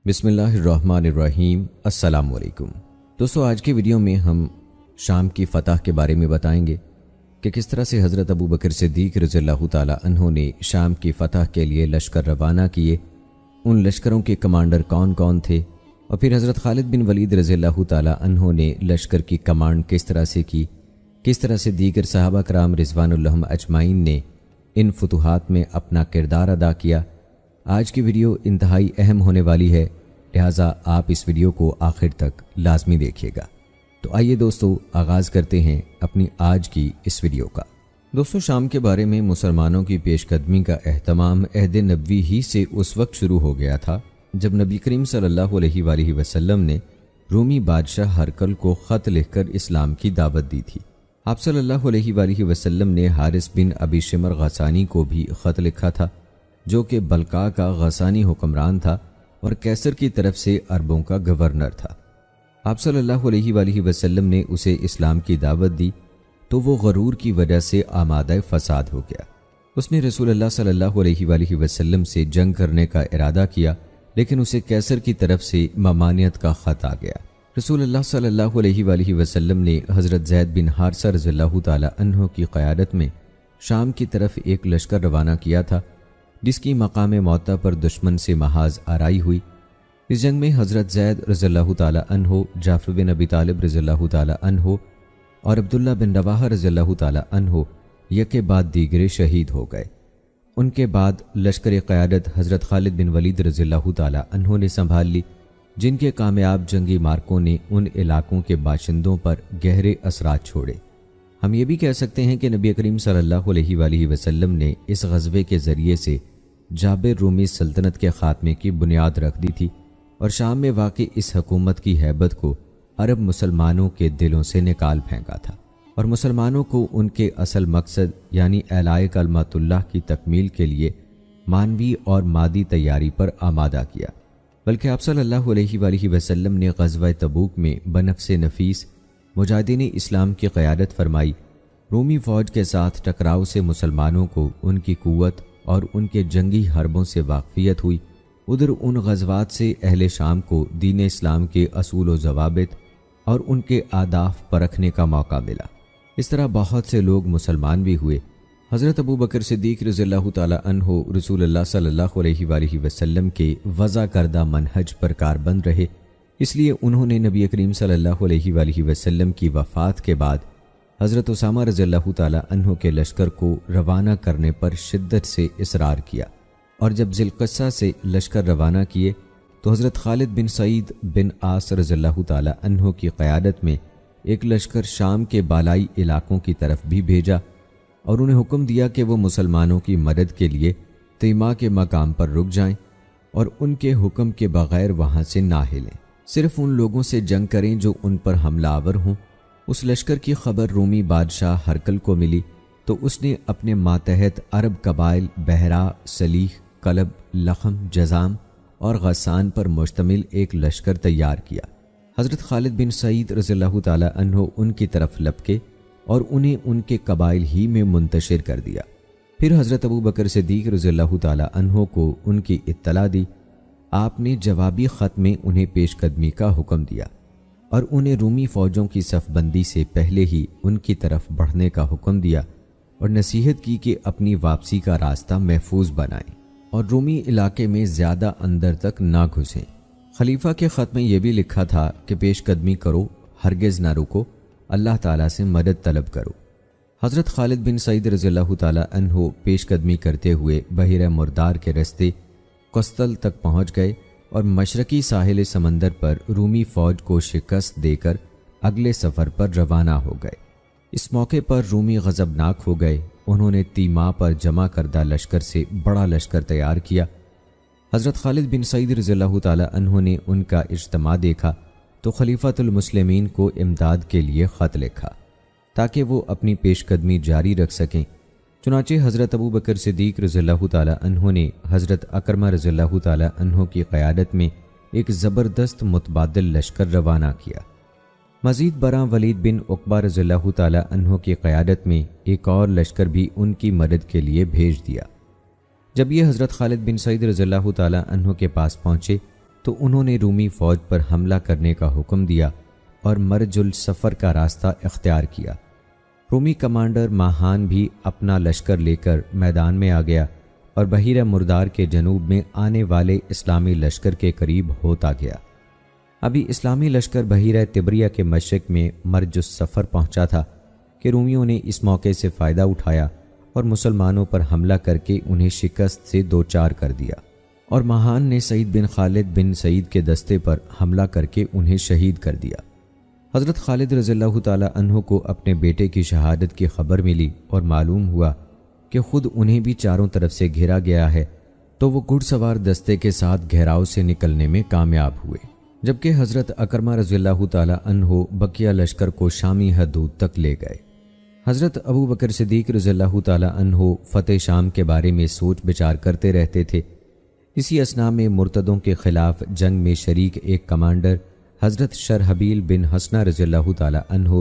بسم اللہ الرحمن الرحیم۔ السلام علیکم دوستو، آج کی ویڈیو میں ہم شام کی فتح کے بارے میں بتائیں گے کہ کس طرح سے حضرت ابو بکر صدیق رضی اللہ تعالی عنہ نے شام کی فتح کے لیے لشکر روانہ کیے، ان لشکروں کے کمانڈر کون کون تھے، اور پھر حضرت خالد بن ولید رضی اللہ تعالی عنہ نے لشکر کی کمانڈ کس طرح سے کی، کس طرح سے دیگر صحابہ کرام رضوان اللہ اجمعین نے ان فتوحات میں اپنا کردار ادا کیا۔ آج کی ویڈیو انتہائی اہم ہونے والی ہے، لہٰذا آپ اس ویڈیو کو آخر تک لازمی دیکھیے گا۔ تو آئیے دوستو، آغاز کرتے ہیں اپنی آج کی اس ویڈیو کا۔ دوستو، شام کے بارے میں مسلمانوں کی پیش قدمی کا اہتمام عہد نبوی ہی سے اس وقت شروع ہو گیا تھا جب نبی کریم صلی اللہ علیہ وآلہ وسلم نے رومی بادشاہ ہرقل کو خط لکھ کر اسلام کی دعوت دی تھی۔ آپ صلی اللہ علیہ وآلہ وسلم نے حارث بن ابی شمر غسانی کو بھی خط لکھا تھا، جو کہ بلقاء کا غسانی حکمران تھا اور کیسر کی طرف سے عربوں کا گورنر تھا۔ آپ صلی اللہ علیہ وآلہ وسلم نے اسے اسلام کی دعوت دی تو وہ غرور کی وجہ سے آمادہ فساد ہو گیا۔ اس نے رسول اللہ صلی اللہ علیہ وآلہ وسلم سے جنگ کرنے کا ارادہ کیا، لیکن اسے کیسر کی طرف سے ممانعت کا خط آ گیا۔ رسول اللہ صلی اللہ علیہ وآلہ وسلم نے حضرت زید بن حارثہ رضی اللہ تعالی عنہ کی قیادت میں شام کی طرف ایک لشکر روانہ کیا تھا، جس کی مقام موطا پر دشمن سے محاذ آرائی ہوئی۔ اس جنگ میں حضرت زید رضی اللہ تعالی عنہ، جعفر بن ابی طالب رضی اللہ تعالی عنہ اور عبداللہ بن رواحہ رضی اللہ تعالی عنہ یکے بعد دیگرے شہید ہو گئے۔ ان کے بعد لشکر قیادت حضرت خالد بن ولید رضی اللہ تعالی عنہ نے سنبھال لی، جن کے کامیاب جنگی مارکوں نے ان علاقوں کے باشندوں پر گہرے اثرات چھوڑے۔ ہم یہ بھی کہہ سکتے ہیں کہ نبی کریم صلی اللہ علیہ وآلہ وسلم نے اس غزوے کے ذریعے سے جابر رومی سلطنت کے خاتمے کی بنیاد رکھ دی تھی، اور شام میں واقع اس حکومت کی ہیبت کو عرب مسلمانوں کے دلوں سے نکال پھینکا تھا، اور مسلمانوں کو ان کے اصل مقصد یعنی اعلاء کلمۃ اللہ کی تکمیل کے لیے معنوی اور مادی تیاری پر آمادہ کیا۔ بلکہ آپ صلی اللہ علیہ وآلہ وسلم نے غزوہ تبوک میں بنفس نفیس مجاہدین اسلام کی قیادت فرمائی۔ رومی فوج کے ساتھ ٹکراؤ سے مسلمانوں کو ان کی قوت اور ان کے جنگی حربوں سے واقفیت ہوئی۔ ادھر ان غزوات سے اہل شام کو دین اسلام کے اصول و ضوابط اور ان کے اہداف پرکھنے کا موقع ملا۔ اس طرح بہت سے لوگ مسلمان بھی ہوئے۔ حضرت ابو بکر صدیق رضی اللہ تعالی عنہ رسول اللہ صلی اللہ علیہ وآلہ وسلم کے وضع کردہ منہج پر کاربند رہے، اس لیے انہوں نے نبی کریم صلی اللہ علیہ وآلہ وسلم کی وفات کے بعد حضرت اسامہ رضی اللہ تعالی عنہ کے لشکر کو روانہ کرنے پر شدت سے اصرار کیا، اور جب ذی القعدہ سے لشکر روانہ کیے تو حضرت خالد بن سعید بن عاص رضی اللہ تعالی عنہ کی قیادت میں ایک لشکر شام کے بالائی علاقوں کی طرف بھی بھیجا، اور انہیں حکم دیا کہ وہ مسلمانوں کی مدد کے لیے تیما کے مقام پر رک جائیں اور ان کے حکم کے بغیر وہاں سے نہ ہلیں، صرف ان لوگوں سے جنگ کریں جو ان پر حملہ آور ہوں۔ اس لشکر کی خبر رومی بادشاہ ہرقل کو ملی تو اس نے اپنے ماتحت عرب قبائل بحرا، سلیح، کلب، لخم، جزام اور غسان پر مشتمل ایک لشکر تیار کیا۔ حضرت خالد بن سعید رضی اللہ تعالی عنہ ان کی طرف لپکے اور انہیں ان کے قبائل ہی میں منتشر کر دیا۔ پھر حضرت ابو بکر صدیق رضی اللہ تعالی عنہ کو ان کی اطلاع دی۔ آپ نے جوابی خط میں انہیں پیش قدمی کا حکم دیا اور انہیں رومی فوجوں کی صف بندی سے پہلے ہی ان کی طرف بڑھنے کا حکم دیا، اور نصیحت کی کہ اپنی واپسی کا راستہ محفوظ بنائیں اور رومی علاقے میں زیادہ اندر تک نہ گھسیں۔ خلیفہ کے خط میں یہ بھی لکھا تھا کہ پیش قدمی کرو، ہرگز نہ رکو، اللہ تعالیٰ سے مدد طلب کرو۔ حضرت خالد بن سعید رضی اللہ تعالی عنہ پیش قدمی کرتے ہوئے بحیرہ مردار کے رستے قسطل تک پہنچ گئے اور مشرقی ساحل سمندر پر رومی فوج کو شکست دے کر اگلے سفر پر روانہ ہو گئے۔ اس موقع پر رومی غضبناک ہو گئے۔ انہوں نے تیما پر جمع کردہ لشکر سے بڑا لشکر تیار کیا۔ حضرت خالد بن سعید رضی اللہ تعالی عنہ نے ان کا اجتماع دیکھا تو خلیفۃ المسلمین کو امداد کے لیے خط لکھا تاکہ وہ اپنی پیش قدمی جاری رکھ سکیں۔ چنانچہ حضرت ابو بکر صدیق رضی اللہ تعالی عنہ نے حضرت اکرمہ رضی اللہ تعالی عنہ کی قیادت میں ایک زبردست متبادل لشکر روانہ کیا۔ مزید برآں ولید بن عقبہ رضی اللہ تعالی عنہ کی قیادت میں ایک اور لشکر بھی ان کی مدد کے لیے بھیج دیا۔ جب یہ حضرت خالد بن سعید رضی اللہ تعالی عنہ کے پاس پہنچے تو انہوں نے رومی فوج پر حملہ کرنے کا حکم دیا اور مرج السفر کا راستہ اختیار کیا۔ رومی کمانڈر ماہان بھی اپنا لشکر لے کر میدان میں آ گیا اور بحیرہ مردار کے جنوب میں آنے والے اسلامی لشکر کے قریب ہوتا گیا۔ ابھی اسلامی لشکر بحیرہ تبریہ کے مشرق میں مرج السفر پہنچا تھا کہ رومیوں نے اس موقع سے فائدہ اٹھایا اور مسلمانوں پر حملہ کر کے انہیں شکست سے دوچار کر دیا، اور ماہان نے سعید بن خالد بن سعید کے دستے پر حملہ کر کے انہیں شہید کر دیا۔ حضرت خالد رضی اللہ تعالی عنہ کو اپنے بیٹے کی شہادت کی خبر ملی اور معلوم ہوا کہ خود انہیں بھی چاروں طرف سے گھیرا گیا ہے، تو وہ گھڑ سوار دستے کے ساتھ گھیراؤ سے نکلنے میں کامیاب ہوئے، جبکہ حضرت اکرمہ رضی اللہ تعالی عنہ بقیہ لشکر کو شامی حدود تک لے گئے۔ حضرت ابو بکر صدیق رضی اللہ تعالی عنہ فتح شام کے بارے میں سوچ بچار کرتے رہتے تھے۔ اسی اثناء میں مرتدوں کے خلاف جنگ میں شریک ایک کمانڈر حضرت شرحبیل بن حسنہ رضی اللہ تعالی عنہ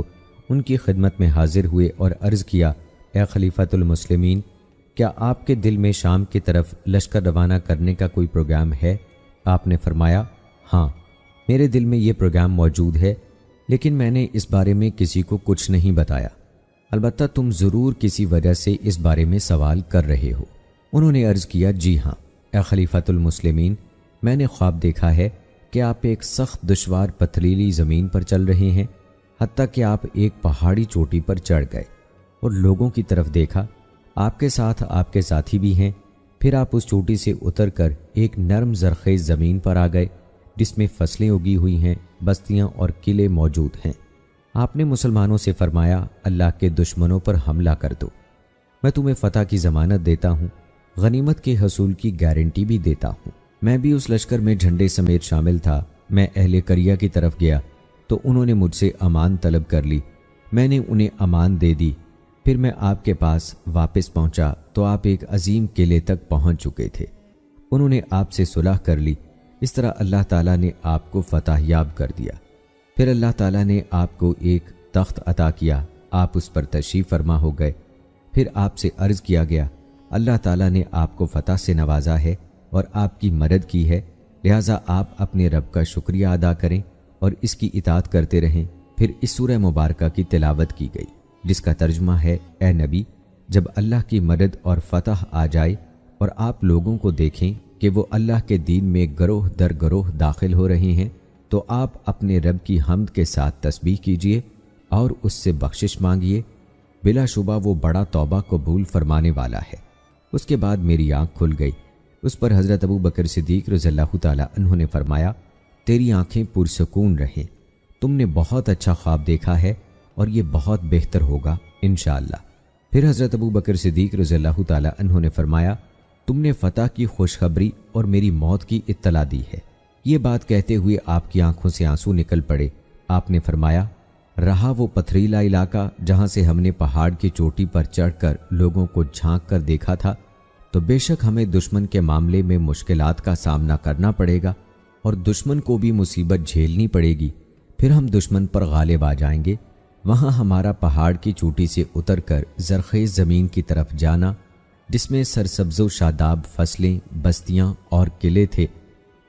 ان کی خدمت میں حاضر ہوئے اور عرض کیا، اے خلیفۃ المسلمین، کیا آپ کے دل میں شام کی طرف لشکر روانہ کرنے کا کوئی پروگرام ہے؟ آپ نے فرمایا، ہاں، میرے دل میں یہ پروگرام موجود ہے، لیکن میں نے اس بارے میں کسی کو کچھ نہیں بتایا، البتہ تم ضرور کسی وجہ سے اس بارے میں سوال کر رہے ہو۔ انہوں نے عرض کیا، جی ہاں اے خلیفۃ المسلمین، میں نے خواب دیکھا ہے کہ آپ ایک سخت دشوار پتھریلی زمین پر چل رہے ہیں، حتیٰ کہ آپ ایک پہاڑی چوٹی پر چڑھ گئے اور لوگوں کی طرف دیکھا، آپ کے ساتھ آپ کے ساتھی بھی ہیں، پھر آپ اس چوٹی سے اتر کر ایک نرم زرخیز زمین پر آ گئے جس میں فصلیں اگی ہوئی ہیں، بستیاں اور قلعے موجود ہیں۔ آپ نے مسلمانوں سے فرمایا، اللہ کے دشمنوں پر حملہ کر دو، میں تمہیں فتح کی ضمانت دیتا ہوں، غنیمت کے حصول کی گارنٹی بھی دیتا ہوں۔ میں بھی اس لشکر میں جھنڈے سمیت شامل تھا۔ میں اہل قریہ کی طرف گیا تو انہوں نے مجھ سے امان طلب کر لی، میں نے انہیں امان دے دی۔ پھر میں آپ کے پاس واپس پہنچا تو آپ ایک عظیم قلعے تک پہنچ چکے تھے، انہوں نے آپ سے صلح کر لی۔ اس طرح اللہ تعالیٰ نے آپ کو فتح یاب کر دیا۔ پھر اللہ تعالیٰ نے آپ کو ایک تخت عطا کیا، آپ اس پر تشریف فرما ہو گئے۔ پھر آپ سے عرض کیا گیا، اللہ تعالیٰ نے آپ کو فتح سے نوازا ہے اور آپ کی مدد کی ہے، لہٰذا آپ اپنے رب کا شکریہ ادا کریں اور اس کی اطاعت کرتے رہیں۔ پھر اس سورہ مبارکہ کی تلاوت کی گئی جس کا ترجمہ ہے، اے نبی، جب اللہ کی مدد اور فتح آ جائے اور آپ لوگوں کو دیکھیں کہ وہ اللہ کے دین میں گروہ در گروہ داخل ہو رہے ہیں، تو آپ اپنے رب کی حمد کے ساتھ تسبیح کیجیے اور اس سے بخشش مانگیے، بلا شبہ وہ بڑا توبہ قبول فرمانے والا ہے۔ اس کے بعد میری آنکھ کھل گئی۔ اس پر حضرت ابو بکر صدیق رضی اللہ تعالی عنہ نے فرمایا، تیری آنکھیں پرسکون رہیں، تم نے بہت اچھا خواب دیکھا ہے اور یہ بہت بہتر ہوگا انشاءاللہ۔ پھر حضرت ابو بکر صدیق رضی اللہ تعالی عنہ نے فرمایا، تم نے فتح کی خوشخبری اور میری موت کی اطلاع دی ہے۔ یہ بات کہتے ہوئے آپ کی آنکھوں سے آنسو نکل پڑے۔ آپ نے فرمایا، رہا وہ پتھریلا علاقہ جہاں سے ہم نے پہاڑ کی چوٹی پر چڑھ کر لوگوں کو جھانک کر دیکھا تھا، تو بے شک ہمیں دشمن کے معاملے میں مشکلات کا سامنا کرنا پڑے گا اور دشمن کو بھی مصیبت جھیلنی پڑے گی، پھر ہم دشمن پر غالب آ جائیں گے۔ وہاں ہمارا پہاڑ کی چوٹی سے اتر کر زرخیز زمین کی طرف جانا جس میں سرسبز و شاداب فصلیں، بستیاں اور قلعے تھے،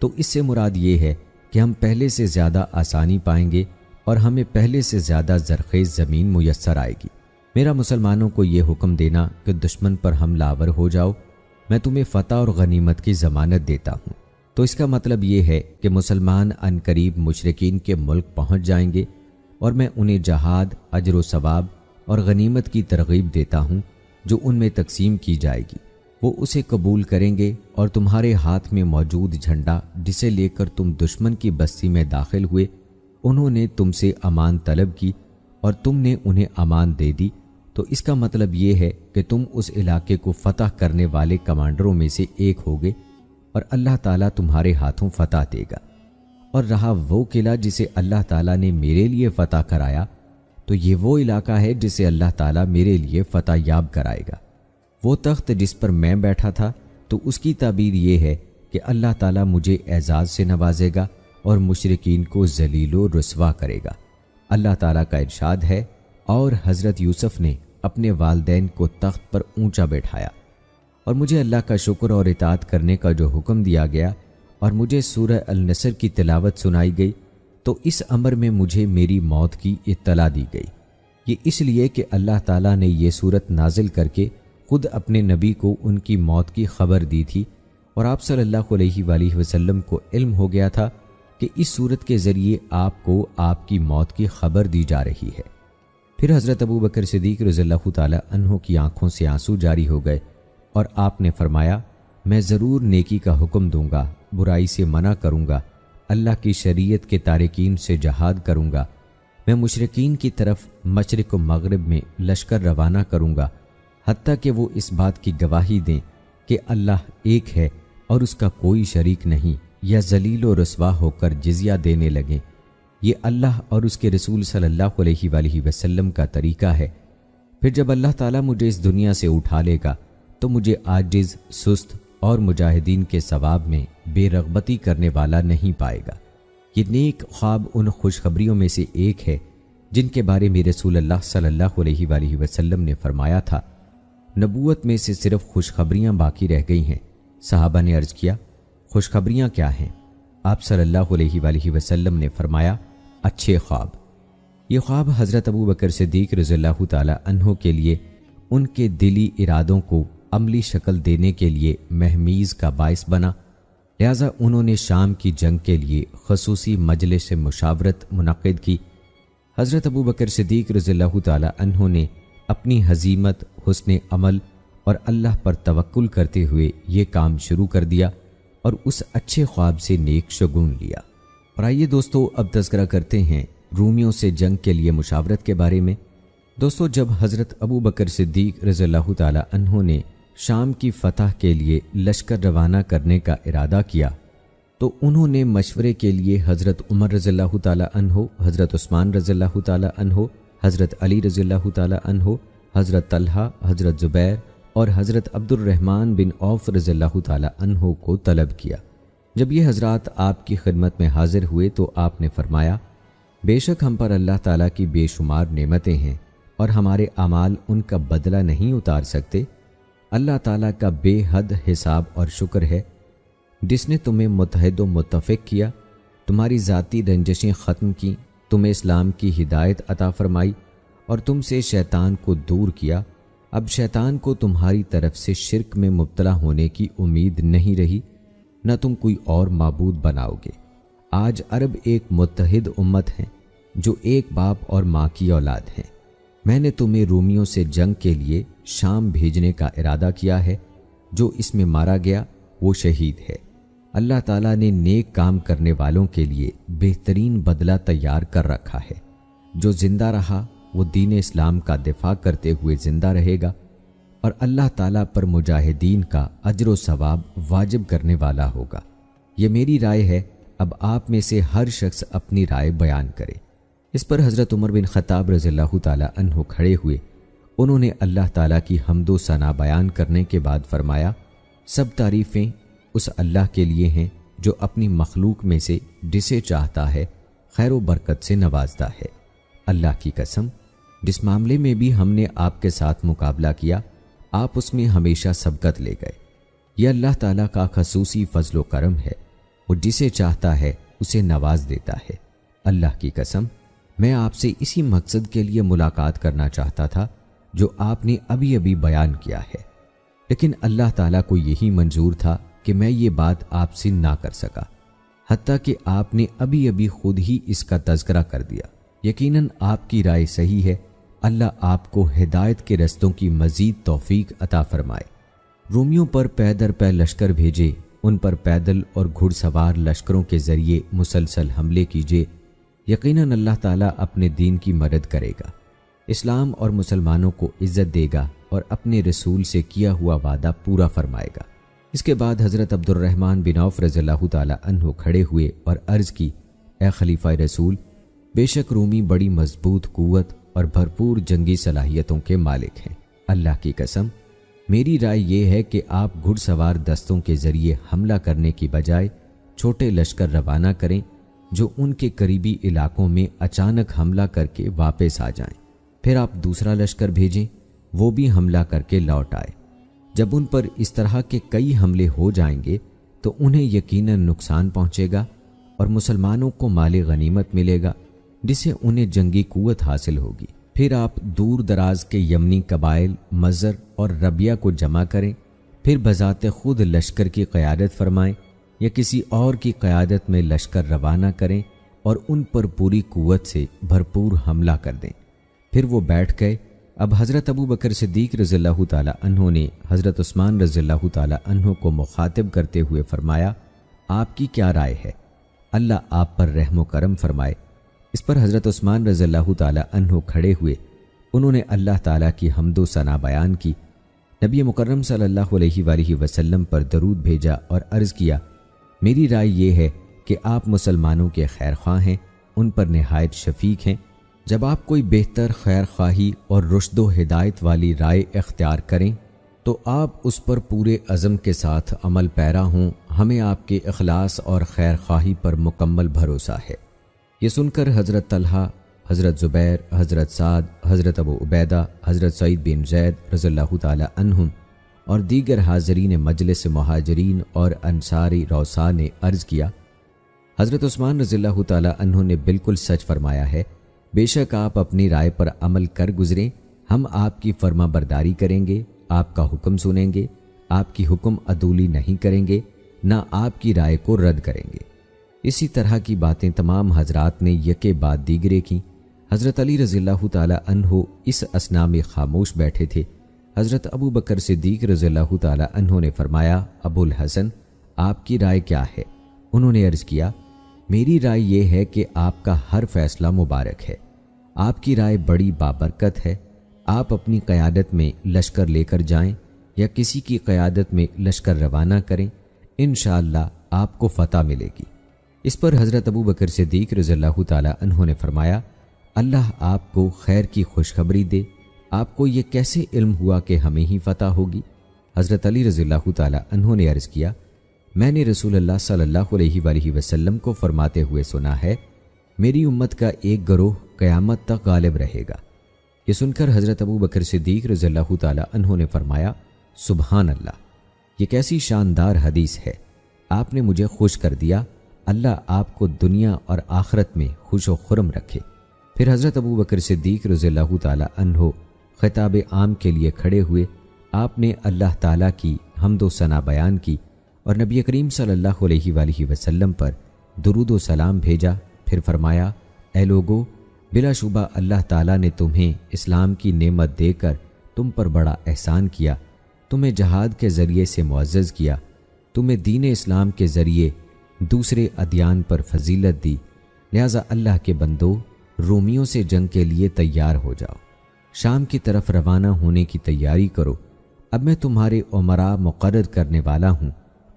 تو اس سے مراد یہ ہے کہ ہم پہلے سے زیادہ آسانی پائیں گے اور ہمیں پہلے سے زیادہ زرخیز زمین میسر آئے گی۔ میرا مسلمانوں کو یہ حکم دینا کہ دشمن پر حملہ آور ہو جاؤ، میں تمہیں فتح اور غنیمت کی ضمانت دیتا ہوں۔ تو اس کا مطلب یہ ہے کہ مسلمان عنقریب مشرکین کے ملک پہنچ جائیں گے اور میں انہیں جہاد، اجر و ثواب اور غنیمت کی ترغیب دیتا ہوں جو ان میں تقسیم کی جائے گی۔ وہ اسے قبول کریں گے اور تمہارے ہاتھ میں موجود جھنڈا جسے لے کر تم دشمن کی بستی میں داخل ہوئے، انہوں نے تم سے امان طلب کی اور تم نے انہیں امان دے دی، تو اس کا مطلب یہ ہے کہ تم اس علاقے کو فتح کرنے والے کمانڈروں میں سے ایک ہوگے اور اللہ تعالیٰ تمہارے ہاتھوں فتح دے گا۔ اور رہا وہ قلعہ جسے اللہ تعالیٰ نے میرے لیے فتح کرایا، تو یہ وہ علاقہ ہے جسے اللہ تعالیٰ میرے لیے فتح یاب کرائے گا۔ وہ تخت جس پر میں بیٹھا تھا، تو اس کی تعبیر یہ ہے کہ اللہ تعالیٰ مجھے اعزاز سے نوازے گا اور مشرکین کو ذلیل و رسوا کرے گا۔ اللہ تعالیٰ کا ارشاد ہے، اور حضرت یوسف نے اپنے والدین کو تخت پر اونچا بیٹھایا، اور مجھے اللہ کا شکر اور اطاعت کرنے کا جو حکم دیا گیا اور مجھے سورہ النصر کی تلاوت سنائی گئی تو اس امر میں مجھے میری موت کی اطلاع دی گئی۔ یہ اس لیے کہ اللہ تعالیٰ نے یہ صورت نازل کر کے خود اپنے نبی کو ان کی موت کی خبر دی تھی، اور آپ صلی اللہ علیہ وآلہ وسلم کو علم ہو گیا تھا کہ اس صورت کے ذریعے آپ کو آپ کی موت کی خبر دی جا رہی ہے۔ پھر حضرت ابو بکر صدیق رضی اللہ تعالی عنہ کی آنکھوں سے آنسو جاری ہو گئے، اور آپ نے فرمایا، میں ضرور نیکی کا حکم دوں گا، برائی سے منع کروں گا، اللہ کی شریعت کے تارکین سے جہاد کروں گا، میں مشرکین کی طرف مشرق و مغرب میں لشکر روانہ کروں گا، حتیٰ کہ وہ اس بات کی گواہی دیں کہ اللہ ایک ہے اور اس کا کوئی شریک نہیں، یا ذلیل و رسوا ہو کر جزیہ دینے لگیں۔ یہ اللہ اور اس کے رسول صلی اللہ علیہ وآلہ وسلم کا طریقہ ہے۔ پھر جب اللہ تعالیٰ مجھے اس دنیا سے اٹھا لے گا تو مجھے عاجز، سست اور مجاہدین کے ثواب میں بے رغبتی کرنے والا نہیں پائے گا۔ یہ نیک خواب ان خوشخبریوں میں سے ایک ہے جن کے بارے میں رسول اللہ صلی اللہ علیہ وآلہ وسلم نے فرمایا تھا، نبوت میں سے صرف خوشخبریاں باقی رہ گئی ہیں۔ صحابہ نے عرض کیا، خوشخبریاں کیا ہیں؟ آپ صلی اللہ علیہ وآلہ وسلم نے فرمایا، اچھے خواب۔ یہ خواب حضرت ابو بکر صدیق رضی اللہ تعالی عنہ کے لیے ان کے دلی ارادوں کو عملی شکل دینے کے لیے مہمیز کا باعث بنا، لہذا انہوں نے شام کی جنگ کے لیے خصوصی مجلس مشاورت منعقد کی۔ حضرت ابو بکر صدیق رضی اللہ تعالی عنہ نے اپنی حزیمت، حسن عمل اور اللہ پر توکل کرتے ہوئے یہ کام شروع کر دیا اور اس اچھے خواب سے نیک شگون لیا۔ اور آئیے دوستو اب تذکرہ کرتے ہیں رومیوں سے جنگ کے لیے مشاورت کے بارے میں۔ دوستو، جب حضرت ابو بکر صدیق رضی اللہ تعالی عنہ نے شام کی فتح کے لیے لشکر روانہ کرنے کا ارادہ کیا تو انہوں نے مشورے کے لیے حضرت عمر رضی اللہ تعالی عنہ، حضرت عثمان رضی اللہ تعالی عنہ، حضرت علی رضی اللہ تعالی عنہ، حضرت طلحہ، حضرت زبیر اور حضرت عبد الرحمن بن عوف رضی اللہ تعالی عنہ کو طلب کیا۔ جب یہ حضرات آپ کی خدمت میں حاضر ہوئے تو آپ نے فرمایا، بے شک ہم پر اللہ تعالیٰ کی بے شمار نعمتیں ہیں اور ہمارے اعمال ان کا بدلہ نہیں اتار سکتے۔ اللہ تعالیٰ کا بے حد حساب اور شکر ہے جس نے تمہیں متحد و متفق کیا، تمہاری ذاتی رنجشیں ختم کی، تمہیں اسلام کی ہدایت عطا فرمائی اور تم سے شیطان کو دور کیا۔ اب شیطان کو تمہاری طرف سے شرک میں مبتلا ہونے کی امید نہیں رہی، نہ تم کوئی اور معبود بناؤ گے۔ آج عرب ایک متحد امت ہیں جو ایک باپ اور ماں کی اولاد ہیں۔ میں نے تمہیں رومیوں سے جنگ کے لیے شام بھیجنے کا ارادہ کیا ہے، جو اس میں مارا گیا وہ شہید ہے۔ اللہ تعالیٰ نے نیک کام کرنے والوں کے لیے بہترین بدلہ تیار کر رکھا ہے۔ جو زندہ رہا وہ دین اسلام کا دفاع کرتے ہوئے زندہ رہے گا اور اللہ تعالیٰ پر مجاہدین کا اجر و ثواب واجب کرنے والا ہوگا۔ یہ میری رائے ہے، اب آپ میں سے ہر شخص اپنی رائے بیان کرے۔ اس پر حضرت عمر بن خطاب رضی اللہ تعالی عنہ کھڑے ہوئے۔ انہوں نے اللہ تعالیٰ کی حمد و ثنا بیان کرنے کے بعد فرمایا، سب تعریفیں اس اللہ کے لیے ہیں جو اپنی مخلوق میں سے جسے چاہتا ہے خیر و برکت سے نوازتا ہے۔ اللہ کی قسم، جس معاملے میں بھی ہم نے آپ کے ساتھ مقابلہ کیا، آپ اس میں ہمیشہ سبقت لے گئے۔ یہ اللہ تعالیٰ کا خصوصی فضل و کرم ہے، وہ جسے چاہتا ہے اسے نواز دیتا ہے۔ اللہ کی قسم، میں آپ سے اسی مقصد کے لیے ملاقات کرنا چاہتا تھا جو آپ نے ابھی ابھی بیان کیا ہے، لیکن اللہ تعالیٰ کو یہی منظور تھا کہ میں یہ بات آپ سے نہ کر سکا، حتیٰ کہ آپ نے ابھی ابھی خود ہی اس کا تذکرہ کر دیا۔ یقیناً آپ کی رائے صحیح ہے، اللہ آپ کو ہدایت کے رستوں کی مزید توفیق عطا فرمائے۔ رومیوں پر پے در پے لشکر بھیجے، ان پر پیدل اور گھڑ سوار لشکروں کے ذریعے مسلسل حملے کیجیے، یقیناً اللہ تعالیٰ اپنے دین کی مدد کرے گا، اسلام اور مسلمانوں کو عزت دے گا اور اپنے رسول سے کیا ہوا وعدہ پورا فرمائے گا۔ اس کے بعد حضرت عبد الرحمن بن عوف رضی اللہ تعالی عنہ کھڑے ہوئے اور عرض کی، اے خلیفہ رسول، بے شک رومی بڑی مضبوط قوت اور بھرپور جنگی صلاحیتوں کے مالک ہیں۔ اللہ کی قسم، میری رائے یہ ہے کہ آپ گھڑ سوار دستوں کے ذریعے حملہ کرنے کی بجائے چھوٹے لشکر روانہ کریں جو ان کے قریبی علاقوں میں اچانک حملہ کر کے واپس آ جائیں۔ پھر آپ دوسرا لشکر بھیجیں، وہ بھی حملہ کر کے لوٹ آئے۔ جب ان پر اس طرح کے کئی حملے ہو جائیں گے تو انہیں یقیناً نقصان پہنچے گا اور مسلمانوں کو مال غنیمت ملے گا جسے انہیں جنگی قوت حاصل ہوگی۔ پھر آپ دور دراز کے یمنی قبائل مزر اور ربیہ کو جمع کریں، پھر بذات خود لشکر کی قیادت فرمائیں یا کسی اور کی قیادت میں لشکر روانہ کریں اور ان پر پوری قوت سے بھرپور حملہ کر دیں۔ پھر وہ بیٹھ گئے۔ اب حضرت ابو بکر صدیق رضی اللہ تعالی عنہ نے حضرت عثمان رضی اللہ تعالی عنہ کو مخاطب کرتے ہوئے فرمایا، آپ کی کیا رائے ہے؟ اللہ آپ پر رحم و کرم فرمائے۔ اس پر حضرت عثمان رضی اللہ تعالی عنہ کھڑے ہوئے، انہوں نے اللہ تعالیٰ کی حمد و ثنا بیان کی، نبی مکرم صلی اللہ علیہ وآلہ وسلم پر درود بھیجا اور عرض کیا، میری رائے یہ ہے کہ آپ مسلمانوں کے خیر خواہ ہیں، ان پر نہایت شفیق ہیں۔ جب آپ کوئی بہتر خیر خواہی اور رشد و ہدایت والی رائے اختیار کریں تو آپ اس پر پورے عزم کے ساتھ عمل پیرا ہوں، ہمیں آپ کے اخلاص اور خیر خواہی پر مکمل بھروسہ ہے۔ یہ سن کر حضرت طلحہ، حضرت زبیر، حضرت سعد، حضرت ابو عبیدہ، حضرت سعید بن زید رضی اللہ تعالی عنہم اور دیگر حاضرین مجلس مہاجرین اور انصاری روثا نے عرض کیا، حضرت عثمان رضی اللہ تعالی عنہ نے بالکل سچ فرمایا ہے، بے شک آپ اپنی رائے پر عمل کر گزریں، ہم آپ کی فرما برداری کریں گے، آپ کا حکم سنیں گے، آپ کی حکم عدولی نہیں کریں گے، نہ آپ کی رائے کو رد کریں گے۔ اسی طرح کی باتیں تمام حضرات نے یکے بعد دیگرے کی۔ حضرت علی رضی اللہ تعالی عنہ اس اثنا میں خاموش بیٹھے تھے۔ حضرت ابو بکر صدیق رضی اللہ تعالی عنہ نے فرمایا، ابو الحسن آپ کی رائے کیا ہے؟ انہوں نے عرض کیا، میری رائے یہ ہے کہ آپ کا ہر فیصلہ مبارک ہے، آپ کی رائے بڑی بابرکت ہے، آپ اپنی قیادت میں لشکر لے کر جائیں یا کسی کی قیادت میں لشکر روانہ کریں، انشاءاللہ آپ کو فتح ملے گی۔ اس پر حضرت ابو بکر صدیق رضی اللہ تعالی عنہ نے فرمایا، اللہ آپ کو خیر کی خوشخبری دے، آپ کو یہ کیسے علم ہوا کہ ہمیں ہی فتح ہوگی؟ حضرت علی رضی اللہ تعالی عنہ نے عرض کیا، میں نے رسول اللہ صلی اللہ علیہ وآلہ وسلم کو فرماتے ہوئے سنا ہے، میری امت کا ایک گروہ قیامت تک غالب رہے گا۔ یہ سن کر حضرت ابو بکر صدیق رضی اللہ تعالی عنہ نے فرمایا، سبحان اللہ، یہ کیسی شاندار حدیث ہے، آپ نے مجھے خوش کر دیا، اللہ آپ کو دنیا اور آخرت میں خوش و خرم رکھے۔ پھر حضرت ابو بکر صدیق رضی اللہ تعالی عنہ خطاب عام کے لیے کھڑے ہوئے، آپ نے اللہ تعالیٰ کی حمد و ثنا بیان کی اور نبی کریم صلی اللہ علیہ وآلہ وسلم پر درود و سلام بھیجا۔ پھر فرمایا، اے لوگو، بلا شبہ اللہ تعالیٰ نے تمہیں اسلام کی نعمت دے کر تم پر بڑا احسان کیا، تمہیں جہاد کے ذریعے سے معزز کیا، تمہیں دین اسلام کے ذریعے دوسرے ادیان پر فضیلت دی، لہذا اللہ کے بندو، رومیوں سے جنگ کے لیے تیار ہو جاؤ، شام کی طرف روانہ ہونے کی تیاری کرو، اب میں تمہارے امراء مقرر کرنے والا ہوں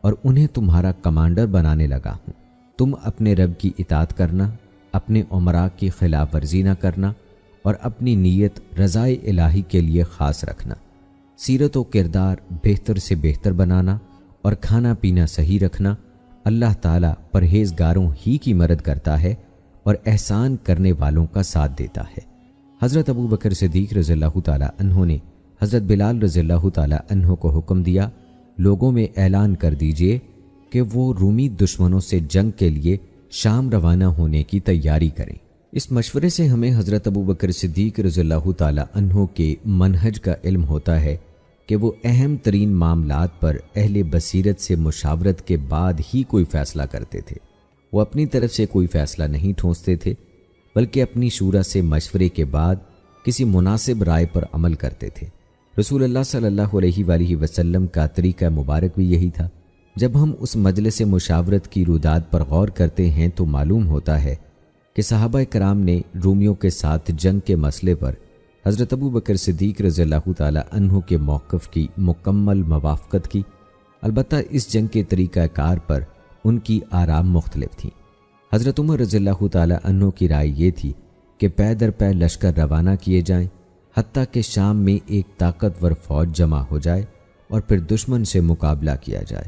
اور انہیں تمہارا کمانڈر بنانے لگا ہوں، تم اپنے رب کی اطاعت کرنا، اپنے امراء کی خلاف ورزی نہ کرنا اور اپنی نیت رضائے الہی کے لیے خاص رکھنا، سیرت و کردار بہتر سے بہتر بنانا اور کھانا پینا صحیح رکھنا، اللہ تعالیٰ پرہیزگاروں ہی کی مدد کرتا ہے اور احسان کرنے والوں کا ساتھ دیتا ہے۔ حضرت ابو بکر صدیق رضی اللہ تعالی عنہ نے حضرت بلال رضی اللہ تعالی عنہ کو حکم دیا، لوگوں میں اعلان کر دیجئے کہ وہ رومی دشمنوں سے جنگ کے لیے شام روانہ ہونے کی تیاری کریں۔ اس مشورے سے ہمیں حضرت ابو بکر صدیق رضی اللہ تعالی عنہ کے منہج کا علم ہوتا ہے کہ وہ اہم ترین معاملات پر اہل بصیرت سے مشاورت کے بعد ہی کوئی فیصلہ کرتے تھے۔ وہ اپنی طرف سے کوئی فیصلہ نہیں ٹھونستے تھے، بلکہ اپنی شورا سے مشورے کے بعد کسی مناسب رائے پر عمل کرتے تھے۔ رسول اللہ صلی اللہ علیہ وآلہ وسلم کا طریقہ مبارک بھی یہی تھا۔ جب ہم اس مجلس مشاورت کی روداد پر غور کرتے ہیں تو معلوم ہوتا ہے کہ صحابہ کرام نے رومیوں کے ساتھ جنگ کے مسئلے پر حضرت ابو بکر صدیق رضی اللہ تعالی عنہ کے موقف کی مکمل موافقت کی، البتہ اس جنگ کے طریقہ کار پر ان کی آراء مختلف تھیں۔ حضرت عمر رضی اللہ تعالی عنہ کی رائے یہ تھی کہ پے در پے لشکر روانہ کیے جائیں، حتیٰ کہ شام میں ایک طاقتور فوج جمع ہو جائے اور پھر دشمن سے مقابلہ کیا جائے،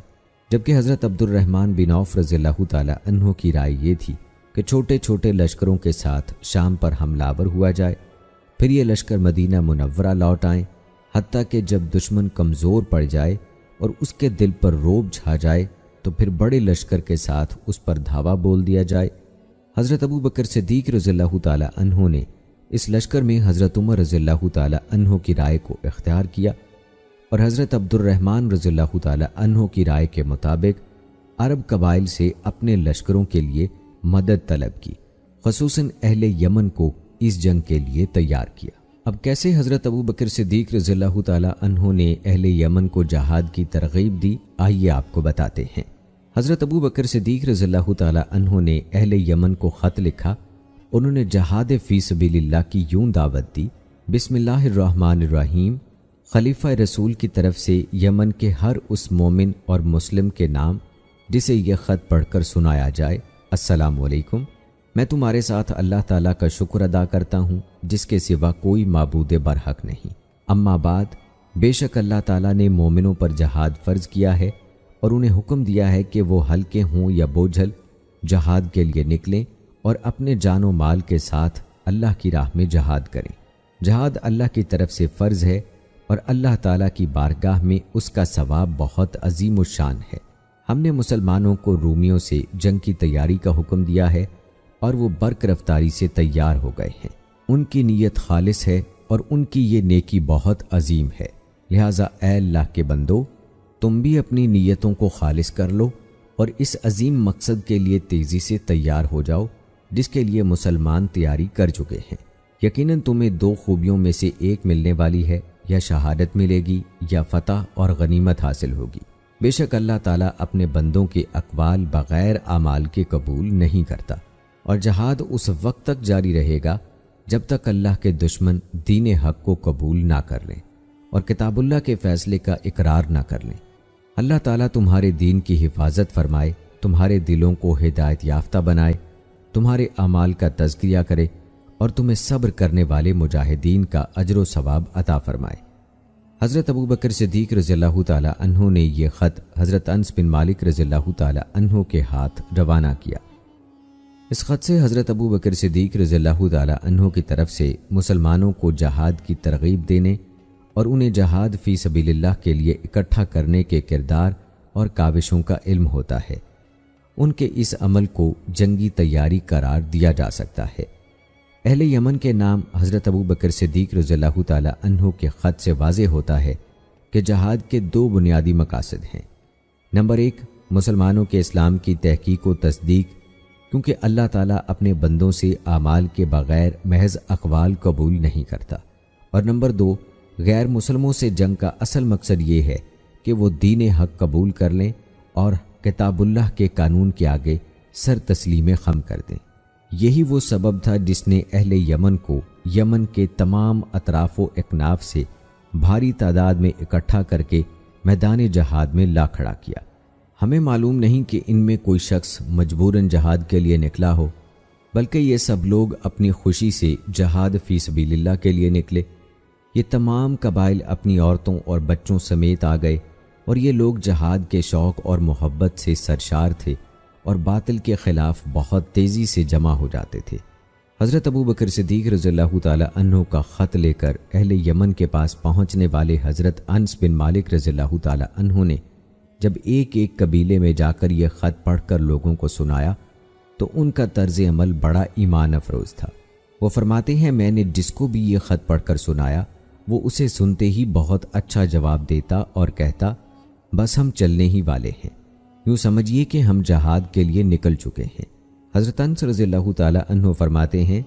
جبکہ حضرت عبد الرحمن بن عوف رضی اللہ تعالی عنہ کی رائے یہ تھی کہ چھوٹے چھوٹے لشکروں کے ساتھ شام پر حملہ آور ہوا جائے، پھر یہ لشکر مدینہ منورہ لوٹ آئیں، حتیٰ کہ جب دشمن کمزور پڑ جائے اور اس کے دل پر رعب چھا جائے تو پھر بڑے لشکر کے ساتھ اس پر دھاوا بول دیا جائے۔ حضرت ابو بکر صدیق رضی اللہ تعالی عنہ نے اس لشکر میں حضرت عمر رضی اللہ تعالی عنہ کی رائے کو اختیار کیا اور حضرت عبد الرحمن رضی اللہ تعالی عنہ کی رائے کے مطابق عرب قبائل سے اپنے لشکروں کے لیے مدد طلب کی، خصوصاً اہل یمن کو اس جنگ کے لیے تیار کیا۔ اب کیسے حضرت ابو بکر صدیق رضی اللہ تعالی عنہ نے اہل یمن کو جہاد کی ترغیب دی، آئیے آپ کو بتاتے ہیں۔ حضرت ابو بکر صدیق رضی اللہ تعالی عنہ نے اہل یمن کو خط لکھا۔ انہوں نے جہاد فی سبیل اللہ کی یوں دعوت دی: بسم اللہ الرحمن الرحیم، خلیفہ رسول کی طرف سے یمن کے ہر اس مومن اور مسلم کے نام جسے یہ خط پڑھ کر سنایا جائے، السلام علیکم، میں تمہارے ساتھ اللہ تعالیٰ کا شکر ادا کرتا ہوں جس کے سوا کوئی معبود برحق نہیں، اما بعد، بے شک اللہ تعالیٰ نے مومنوں پر جہاد فرض کیا ہے اور انہیں حکم دیا ہے کہ وہ ہلکے ہوں یا بوجھل جہاد کے لیے نکلیں اور اپنے جان و مال کے ساتھ اللہ کی راہ میں جہاد کریں۔ جہاد اللہ کی طرف سے فرض ہے اور اللہ تعالیٰ کی بارگاہ میں اس کا ثواب بہت عظیم الشان ہے۔ ہم نے مسلمانوں کو رومیوں سے جنگ کی تیاری کا حکم دیا ہے اور وہ برق رفتاری سے تیار ہو گئے ہیں۔ ان کی نیت خالص ہے اور ان کی یہ نیکی بہت عظیم ہے، لہٰذا اے اللہ کے بندو، تم بھی اپنی نیتوں کو خالص کر لو اور اس عظیم مقصد کے لیے تیزی سے تیار ہو جاؤ جس کے لیے مسلمان تیاری کر چکے ہیں۔ یقیناً تمہیں دو خوبیوں میں سے ایک ملنے والی ہے، یا شہادت ملے گی یا فتح اور غنیمت حاصل ہوگی۔ بے شک اللہ تعالیٰ اپنے بندوں کے اقوال بغیر اعمال کے قبول نہیں کرتا، اور جہاد اس وقت تک جاری رہے گا جب تک اللہ کے دشمن دین حق کو قبول نہ کر لیں اور کتاب اللہ کے فیصلے کا اقرار نہ کر لیں۔ اللہ تعالیٰ تمہارے دین کی حفاظت فرمائے، تمہارے دلوں کو ہدایت یافتہ بنائے، تمہارے اعمال کا تزکیہ کرے اور تمہیں صبر کرنے والے مجاہدین کا اجر و ثواب عطا فرمائے۔ حضرت ابو بکر صدیق رضی اللہ تعالی عنہ نے یہ خط حضرت انس بن مالک رضی اللہ تعالی عنہ کے ہاتھ روانہ کیا۔ اس خط سے حضرت ابو بکر صدیق رضی اللہ تعالی عنہ کی طرف سے مسلمانوں کو جہاد کی ترغیب دینے اور انہیں جہاد فی سبیل اللہ کے لیے اکٹھا کرنے کے کردار اور کاوشوں کا علم ہوتا ہے۔ ان کے اس عمل کو جنگی تیاری قرار دیا جا سکتا ہے۔ اہل یمن کے نام حضرت ابو بکر صدیق رضی اللہ تعالی عنہ کے خط سے واضح ہوتا ہے کہ جہاد کے دو بنیادی مقاصد ہیں۔ نمبر 1، مسلمانوں کے اسلام کی تحقیق و تصدیق، کیونکہ اللہ تعالیٰ اپنے بندوں سے اعمال کے بغیر محض اقوال قبول نہیں کرتا، اور نمبر 2، غیر مسلموں سے جنگ کا اصل مقصد یہ ہے کہ وہ دین حق قبول کر لیں اور کتاب اللہ کے قانون کے آگے سر تسلیم خم کر دیں۔ یہی وہ سبب تھا جس نے اہل یمن کو یمن کے تمام اطراف و اکناف سے بھاری تعداد میں اکٹھا کر کے میدان جہاد میں لا کھڑا کیا۔ ہمیں معلوم نہیں کہ ان میں کوئی شخص مجبوراً جہاد کے لیے نکلا ہو، بلکہ یہ سب لوگ اپنی خوشی سے جہاد فی سبیل اللہ کے لیے نکلے۔ یہ تمام قبائل اپنی عورتوں اور بچوں سمیت آ گئے، اور یہ لوگ جہاد کے شوق اور محبت سے سرشار تھے اور باطل کے خلاف بہت تیزی سے جمع ہو جاتے تھے۔ حضرت ابو بکر صدیق رضی اللہ تعالی عنہ کا خط لے کر اہل یمن کے پاس پہنچنے والے حضرت انس بن مالک رضی اللہ تعالی عنہ نے جب ایک ایک قبیلے میں جا کر یہ خط پڑھ کر لوگوں کو سنایا تو ان کا طرز عمل بڑا ایمان افروز تھا۔ وہ فرماتے ہیں، میں نے جس کو بھی یہ خط پڑھ کر سنایا وہ اسے سنتے ہی بہت اچھا جواب دیتا اور کہتا، بس ہم چلنے ہی والے ہیں، یوں سمجھیے کہ ہم جہاد کے لیے نکل چکے ہیں۔ حضرت انس رضی اللہ تعالی عنہ فرماتے ہیں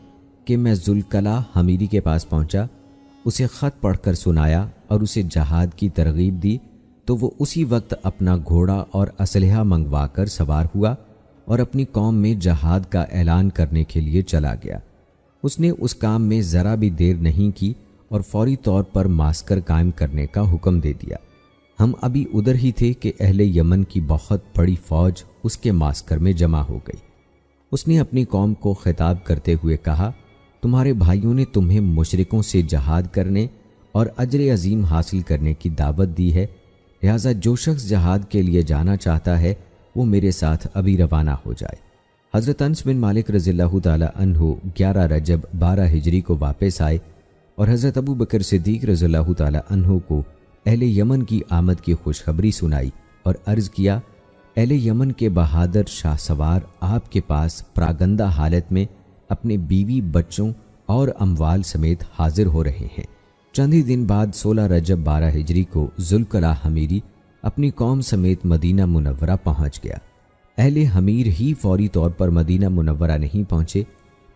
کہ میں ذوالقلع حمیری کے پاس پہنچا، اسے خط پڑھ کر سنایا اور اسے جہاد کی ترغیب دی تو وہ اسی وقت اپنا گھوڑا اور اسلحہ منگوا کر سوار ہوا اور اپنی قوم میں جہاد کا اعلان کرنے کے لیے چلا گیا۔ اس نے اس کام میں ذرا بھی دیر نہیں کی اور فوری طور پر معسکر قائم کرنے کا حکم دے دیا۔ ہم ابھی ادھر ہی تھے کہ اہل یمن کی بہت بڑی فوج اس کے معسکر میں جمع ہو گئی۔ اس نے اپنی قوم کو خطاب کرتے ہوئے کہا، تمہارے بھائیوں نے تمہیں مشرکوں سے جہاد کرنے اور اجر عظیم حاصل کرنے کی دعوت دی ہے، لہٰذا جو شخص جہاد کے لیے جانا چاہتا ہے وہ میرے ساتھ ابھی روانہ ہو جائے۔ حضرت انس بن مالک رضی اللہ تعالی عنہ 11 رجب 12 ہجری کو واپس آئے اور حضرت ابو بکر صدیق رضی اللہ تعالی عنہ کو اہل یمن کی آمد کی خوشخبری سنائی اور عرض کیا اہل یمن کے بہادر شاہ سوار آپ کے پاس پراگندہ حالت میں اپنے بیوی بچوں اور اموال سمیت حاضر ہو رہے ہیں۔ چند ہی دن بعد 16 رجب 12 ہجری کو ذوالکلاہ حمیری اپنی قوم سمیت مدینہ منورہ پہنچ گیا۔ اہل حمیر ہی فوری طور پر مدینہ منورہ نہیں پہنچے،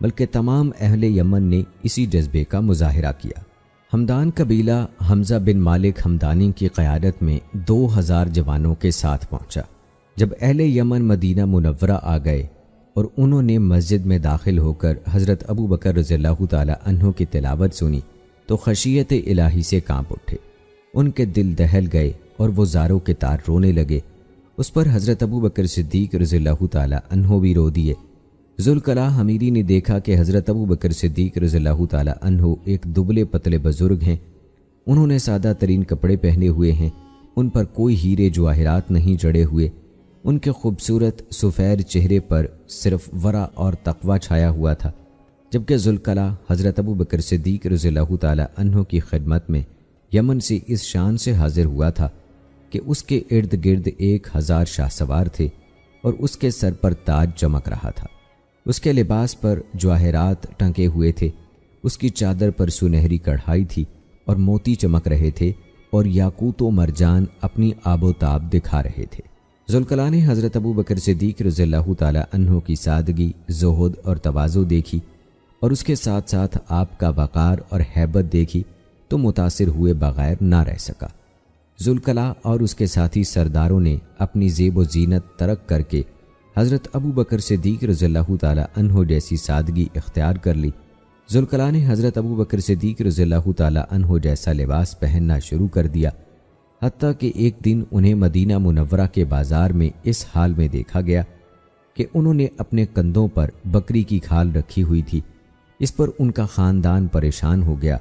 بلکہ تمام اہل یمن نے اسی جذبے کا مظاہرہ کیا۔ ہمدان قبیلہ حمزہ بن مالک ہمدانی کی قیادت میں 2000 جوانوں کے ساتھ پہنچا۔ جب اہل یمن مدینہ منورہ آ گئے اور انہوں نے مسجد میں داخل ہو کر حضرت ابو بکر رضی اللہ تعالی عنہ کی تلاوت سنی تو خشیت الہی سے کانپ اٹھے، ان کے دل دہل گئے اور وہ زاروں کے تار رونے لگے۔ اس پر حضرت ابو بکر صدیق رضی اللہ تعالی عنہ بھی رو دیے۔ ذوالکلاہ حمیری نے دیکھا کہ حضرت ابو بکر صدیق رضی اللہ تعالی عنہ ایک دبلے پتلے بزرگ ہیں، انہوں نے سادہ ترین کپڑے پہنے ہوئے ہیں، ان پر کوئی ہیرے جواہرات نہیں جڑے ہوئے، ان کے خوبصورت سفید چہرے پر صرف ورع اور تقوی چھایا ہوا تھا، جبکہ ذوالکلاہ حضرت ابو بکر صدیق رضی اللہ تعالی عنہ کی خدمت میں یمن سے اس شان سے حاضر ہوا تھا کہ اس کے ارد گرد 1000 شاہ سوار تھے اور اس کے سر پر تاج چمک رہا تھا، اس کے لباس پر جواہرات ٹنگے ہوئے تھے، اس کی چادر پر سنہری کڑھائی تھی اور موتی چمک رہے تھے اور یاقوت و مرجان اپنی آب و تاب دکھا رہے تھے۔ ذوالکلاہ نے حضرت ابو بکر صدیق رضی اللہ تعالی عنہ کی سادگی، زہد اور تواضع دیکھی اور اس کے ساتھ ساتھ آپ کا وقار اور ہیبت دیکھی تو متاثر ہوئے بغیر نہ رہ سکا۔ ذوالکلاہ اور اس کے ساتھی سرداروں نے اپنی زیب و زینت ترک کر کے حضرت ابو بکر صدیق رضی اللہ تعالی عنہ جیسی سادگی اختیار کر لی۔ ذوالکلاہ نے حضرت ابو بکر صدیق رضی اللہ تعالی عنہ جیسا لباس پہننا شروع کر دیا، حتیٰ کہ ایک دن انہیں مدینہ منورہ کے بازار میں اس حال میں دیکھا گیا کہ انہوں نے اپنے کندھوں پر بکری کی کھال رکھی ہوئی تھی۔ اس پر ان کا خاندان پریشان ہو گیا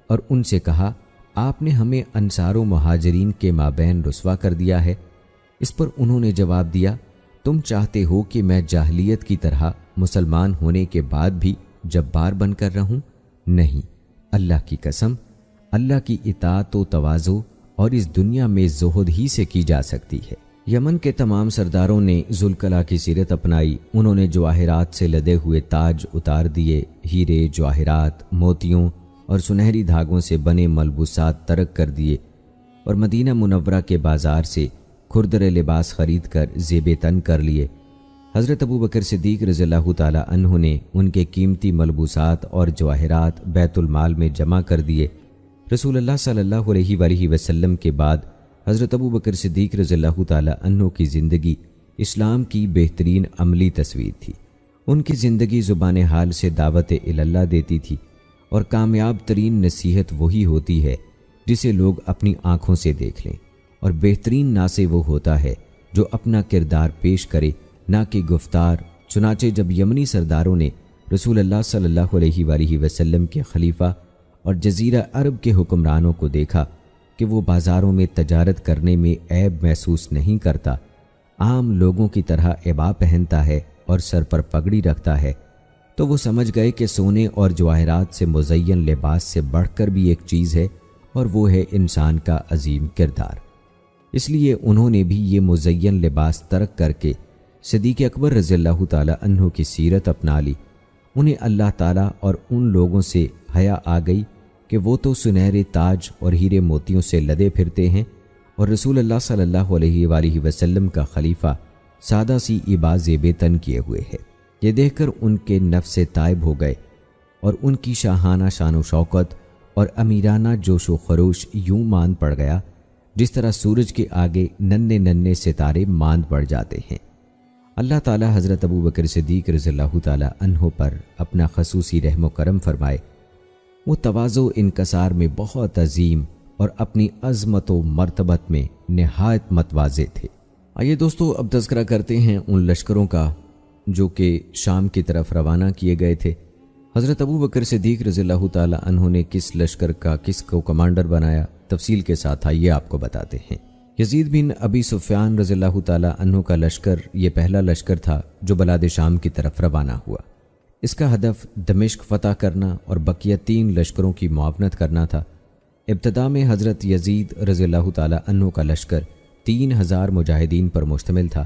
اور ان سے کہا، آپ نے ہمیں انصار و مہاجرین کے مابین رسوا کر دیا ہے۔ اس پر انہوں نے جواب دیا، تم چاہتے ہو کہ میں جاہلیت کی طرح مسلمان ہونے کے بعد بھی جبار بن کر رہوں؟ نہیں، اللہ کی قسم، اللہ کی اطاعت و تواضع اور اس دنیا میں زہد ہی سے کی جا سکتی ہے۔ یمن کے تمام سرداروں نے ذوالکلاہ کی سیرت اپنائی، انہوں نے جواہرات سے لدے ہوئے تاج اتار دیے، ہیرے، جواہرات، موتیوں اور سنہری دھاگوں سے بنے ملبوسات ترک کر دیے اور مدینہ منورہ کے بازار سے کھردرے لباس خرید کر زیب تن کر لیے۔ حضرت ابو بکر صدیق رضی اللہ تعالی عنہ نے ان کے قیمتی ملبوسات اور جواہرات بیت المال میں جمع کر دیے۔ رسول اللہ صلی اللہ علیہ وآلہ وسلم کے بعد حضرت ابو بکر صدیق رضی اللہ تعالی عنہ کی زندگی اسلام کی بہترین عملی تصویر تھی۔ ان کی زندگی زبان حال سے دعوت اللہ دیتی تھی، اور کامیاب ترین نصیحت وہی ہوتی ہے جسے لوگ اپنی آنکھوں سے دیکھ لیں، اور بہترین ناصح وہ ہوتا ہے جو اپنا کردار پیش کرے نہ کہ گفتار۔ چنانچہ جب یمنی سرداروں نے رسول اللہ صلی اللہ علیہ وآلہ وسلم کے خلیفہ اور جزیرہ عرب کے حکمرانوں کو دیکھا کہ وہ بازاروں میں تجارت کرنے میں عیب محسوس نہیں کرتا، عام لوگوں کی طرح عبا پہنتا ہے اور سر پر پگڑی رکھتا ہے، تو وہ سمجھ گئے کہ سونے اور جواہرات سے مزین لباس سے بڑھ کر بھی ایک چیز ہے، اور وہ ہے انسان کا عظیم کردار۔ اس لیے انہوں نے بھی یہ مزین لباس ترک کر کے صدیق اکبر رضی اللہ تعالی عنہ کی سیرت اپنا لی۔ انہیں اللہ تعالیٰ اور ان لوگوں سے حیا آ گئی کہ وہ تو سنہرے تاج اور ہیرے موتیوں سے لدے پھرتے ہیں، اور رسول اللہ صلی اللہ علیہ وآلہ وسلم کا خلیفہ سادہ سی عبا زیب تن کیے ہوئے ہے۔ یہ دیکھ کر ان کے نفس تائب ہو گئے اور ان کی شاہانہ شان و شوکت اور امیرانہ جوش و خروش یوں ماند پڑ گیا جس طرح سورج کے آگے ننھے ننھے ستارے ماند پڑ جاتے ہیں۔ اللہ تعالی حضرت ابو بکر صدیق رضی اللہ تعالی عنہ پر اپنا خصوصی رحم و کرم فرمائے۔ وہ تواضع و انکسار میں بہت عظیم اور اپنی عظمت و مرتبت میں نہایت متواضع تھے۔ آئیے دوستو اب تذکرہ کرتے ہیں ان لشکروں کا جو کہ شام کی طرف روانہ کیے گئے تھے۔ حضرت ابو بکر صدیق رضی اللہ تعالی عنہ نے کس لشکر کا کس کو کمانڈر بنایا، تفصیل کے ساتھ آئیے آپ کو بتاتے ہیں۔ یزید بن ابی سفیان رضی اللہ تعالی عنہ کا لشکر یہ پہلا لشکر تھا جو بلاد شام کی طرف روانہ ہوا۔ اس کا ہدف دمشق فتح کرنا اور بقیہ 3 لشکروں کی معاونت کرنا تھا۔ ابتدا میں حضرت یزید رضی اللہ تعالی عنہ کا لشکر 3000 مجاہدین پر مشتمل تھا،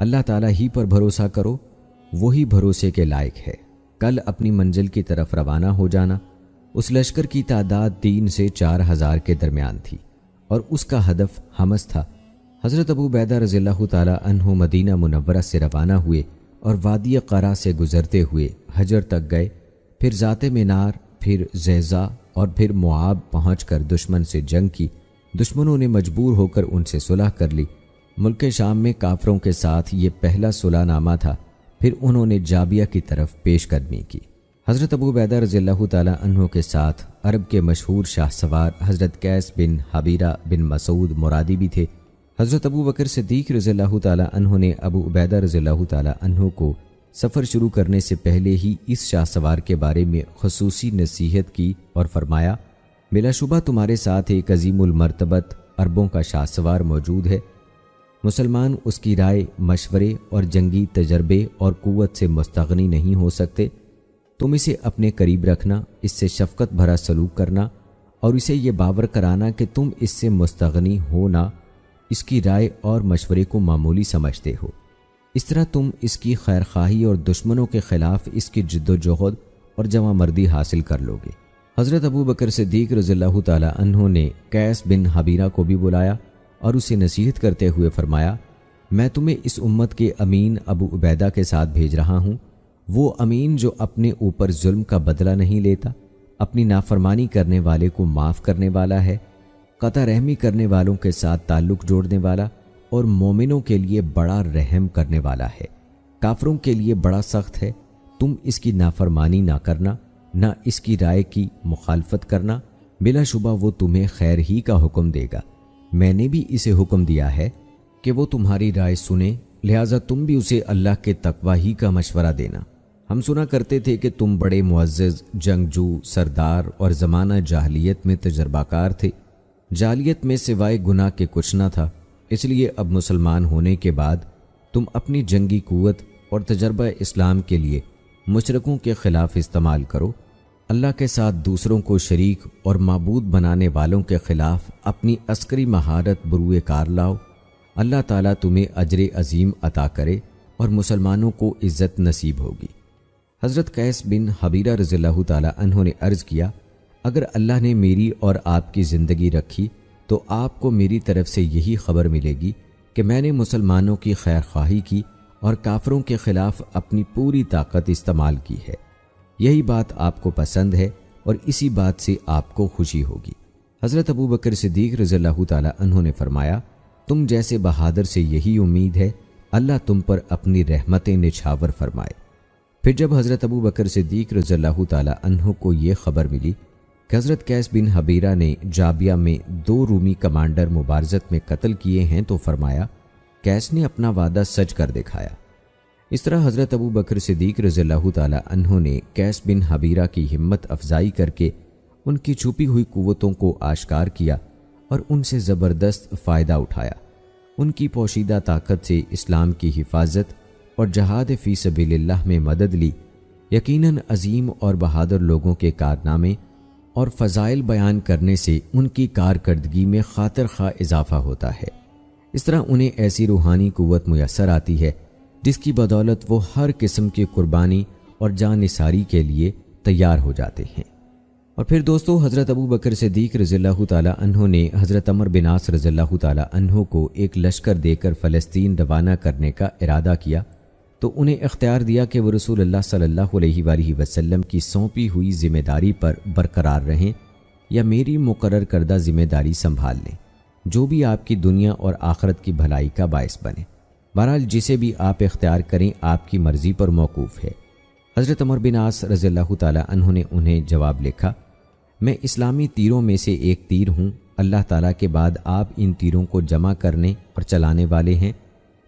اللہ تعالیٰ ہی پر بھروسہ کرو، وہی بھروسے کے لائق ہے۔ کل اپنی منزل کی طرف روانہ ہو جانا۔ اس لشکر کی تعداد 3 سے 4 ہزار کے درمیان تھی اور اس کا ہدف حمص تھا۔ حضرت ابو عبیدہ رضی اللہ تعالیٰ عنہ مدینہ منورہ سے روانہ ہوئے اور وادی قرا سے گزرتے ہوئے حجر تک گئے، پھر ذات منار، پھر زیزا اور پھر معاب پہنچ کر دشمن سے جنگ کی۔ دشمنوں نے مجبور ہو کر ان سے صلح کر لی۔ ملک شام میں کافروں کے ساتھ یہ پہلا صلح نامہ تھا۔ پھر انہوں نے جابیہ کی طرف پیش قدمی کی۔ حضرت ابو عبیدہ رضی اللہ تعالیٰ عنہ کے ساتھ عرب کے مشہور شاہ سوار حضرت قیس بن حبیرہ بن مسعود مرادی بھی تھے۔ حضرت ابو بکر صدیق رضی اللہ تعالیٰ عنہ نے ابو عبیدہ رضی اللہ تعالیٰ عنہ کو سفر شروع کرنے سے پہلے ہی اس شاہ سوار کے بارے میں خصوصی نصیحت کی اور فرمایا، بلا شبہ تمہارے ساتھ ایک عظیم المرتبت عربوں کا شاہ سوار موجود ہے۔ مسلمان اس کی رائے، مشورے اور جنگی تجربے اور قوت سے مستغنی نہیں ہو سکتے۔ تم اسے اپنے قریب رکھنا، اس سے شفقت بھرا سلوک کرنا اور اسے یہ باور کرانا کہ تم اس سے مستغنی ہونا، اس کی رائے اور مشورے کو معمولی سمجھتے ہو۔ اس طرح تم اس کی خیرخواہی اور دشمنوں کے خلاف اس کی جد و جہد اور جواں مردی حاصل کر لو گے۔ حضرت ابو بکر صدیق رضی اللہ تعالیٰ عنہ نے قیس بن حبیرہ کو بھی بلایا اور اسے نصیحت کرتے ہوئے فرمایا، میں تمہیں اس امت کے امین ابو عبیدہ کے ساتھ بھیج رہا ہوں، وہ امین جو اپنے اوپر ظلم کا بدلہ نہیں لیتا، اپنی نافرمانی کرنے والے کو معاف کرنے والا ہے، قطع رحمی کرنے والوں کے ساتھ تعلق جوڑنے والا اور مومنوں کے لیے بڑا رحم کرنے والا ہے، کافروں کے لیے بڑا سخت ہے۔ تم اس کی نافرمانی نہ کرنا، نہ اس کی رائے کی مخالفت کرنا، بلا شبہ وہ تمہیں خیر ہی کا حکم دے گا۔ میں نے بھی اسے حکم دیا ہے کہ وہ تمہاری رائے سنے، لہٰذا تم بھی اسے اللہ کے تقوی ہی کا مشورہ دینا۔ ہم سنا کرتے تھے کہ تم بڑے معزز جنگجو، سردار اور زمانہ جاہلیت میں تجربہ کار تھے۔ جاہلیت میں سوائے گناہ کے کچھ نہ تھا، اس لیے اب مسلمان ہونے کے بعد تم اپنی جنگی قوت اور تجربہ اسلام کے لیے مشرکوں کے خلاف استعمال کرو۔ اللہ کے ساتھ دوسروں کو شریک اور معبود بنانے والوں کے خلاف اپنی عسکری مہارت بروئے کار لاؤ۔ اللہ تعالیٰ تمہیں اجر عظیم عطا کرے اور مسلمانوں کو عزت نصیب ہوگی۔ حضرت قیس بن حبیرہ رضی اللہ تعالیٰ عنہ نے عرض کیا، اگر اللہ نے میری اور آپ کی زندگی رکھی تو آپ کو میری طرف سے یہی خبر ملے گی کہ میں نے مسلمانوں کی خیر خواہی کی اور کافروں کے خلاف اپنی پوری طاقت استعمال کی ہے۔ یہی بات آپ کو پسند ہے اور اسی بات سے آپ کو خوشی ہوگی۔ حضرت ابو بکر صدیق رضی اللہ تعالیٰ عنہ نے فرمایا، تم جیسے بہادر سے یہی امید ہے، اللہ تم پر اپنی رحمتیں نچھاور فرمائے۔ پھر جب حضرت ابو بکر صدیق رضی اللہ تعالیٰ عنہ کو یہ خبر ملی کہ حضرت قیس بن حبیرہ نے جابیہ میں 2 رومی کمانڈر مبارزت میں قتل کیے ہیں تو فرمایا، قیس نے اپنا وعدہ سچ کر دکھایا۔ اس طرح حضرت ابو بکر صدیق رضی اللہ تعالیٰ عنہ نے قیس بن حبیرہ کی ہمت افزائی کر کے ان کی چھپی ہوئی قوتوں کو آشکار کیا اور ان سے زبردست فائدہ اٹھایا۔ ان کی پوشیدہ طاقت سے اسلام کی حفاظت اور جہاد فی سبیل اللہ میں مدد لی۔ یقیناً عظیم اور بہادر لوگوں کے کارنامے اور فضائل بیان کرنے سے ان کی کارکردگی میں خاطر خواہ اضافہ ہوتا ہے۔ اس طرح انہیں ایسی روحانی قوت میسر آتی ہے جس کی بدولت وہ ہر قسم کی قربانی اور جان نثاری کے لیے تیار ہو جاتے ہیں۔ اور پھر دوستو، حضرت ابو بکر صدیق رضی اللہ تعالیٰ عنہ نے حضرت عمر بن عاص رضی اللہ تعالیٰ عنہ کو ایک لشکر دے کر فلسطین روانہ کرنے کا ارادہ کیا تو انہیں اختیار دیا کہ وہ رسول اللہ صلی اللہ علیہ وآلہ وسلم کی سونپی ہوئی ذمہ داری پر برقرار رہیں یا میری مقرر کردہ ذمہ داری سنبھال لیں، جو بھی آپ کی دنیا اور آخرت کی بھلائی کا باعث بنے۔ بہرحال جسے بھی آپ اختیار کریں آپ کی مرضی پر موقوف ہے۔ حضرت عمر بن عاص رضی اللہ تعالیٰ عنہ نے انہیں جواب لکھا، میں اسلامی تیروں میں سے ایک تیر ہوں، اللہ تعالیٰ کے بعد آپ ان تیروں کو جمع کرنے اور چلانے والے ہیں،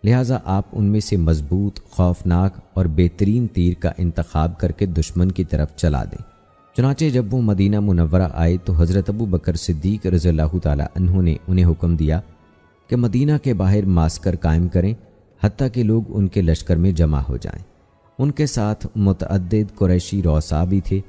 لہٰذا آپ ان میں سے مضبوط، خوفناک اور بہترین تیر کا انتخاب کر کے دشمن کی طرف چلا دیں۔ چنانچہ جب وہ مدینہ منورہ آئے تو حضرت ابو بکر صدیق رضی اللہ تعالیٰ عنہ نے انہیں حکم دیا کہ مدینہ کے باہر ماسکر قائم کریں حتیٰ کہ لوگ ان کے لشکر میں جمع ہو جائیں۔ ان کے ساتھ متعدد قریشی رؤسا بھی تھے،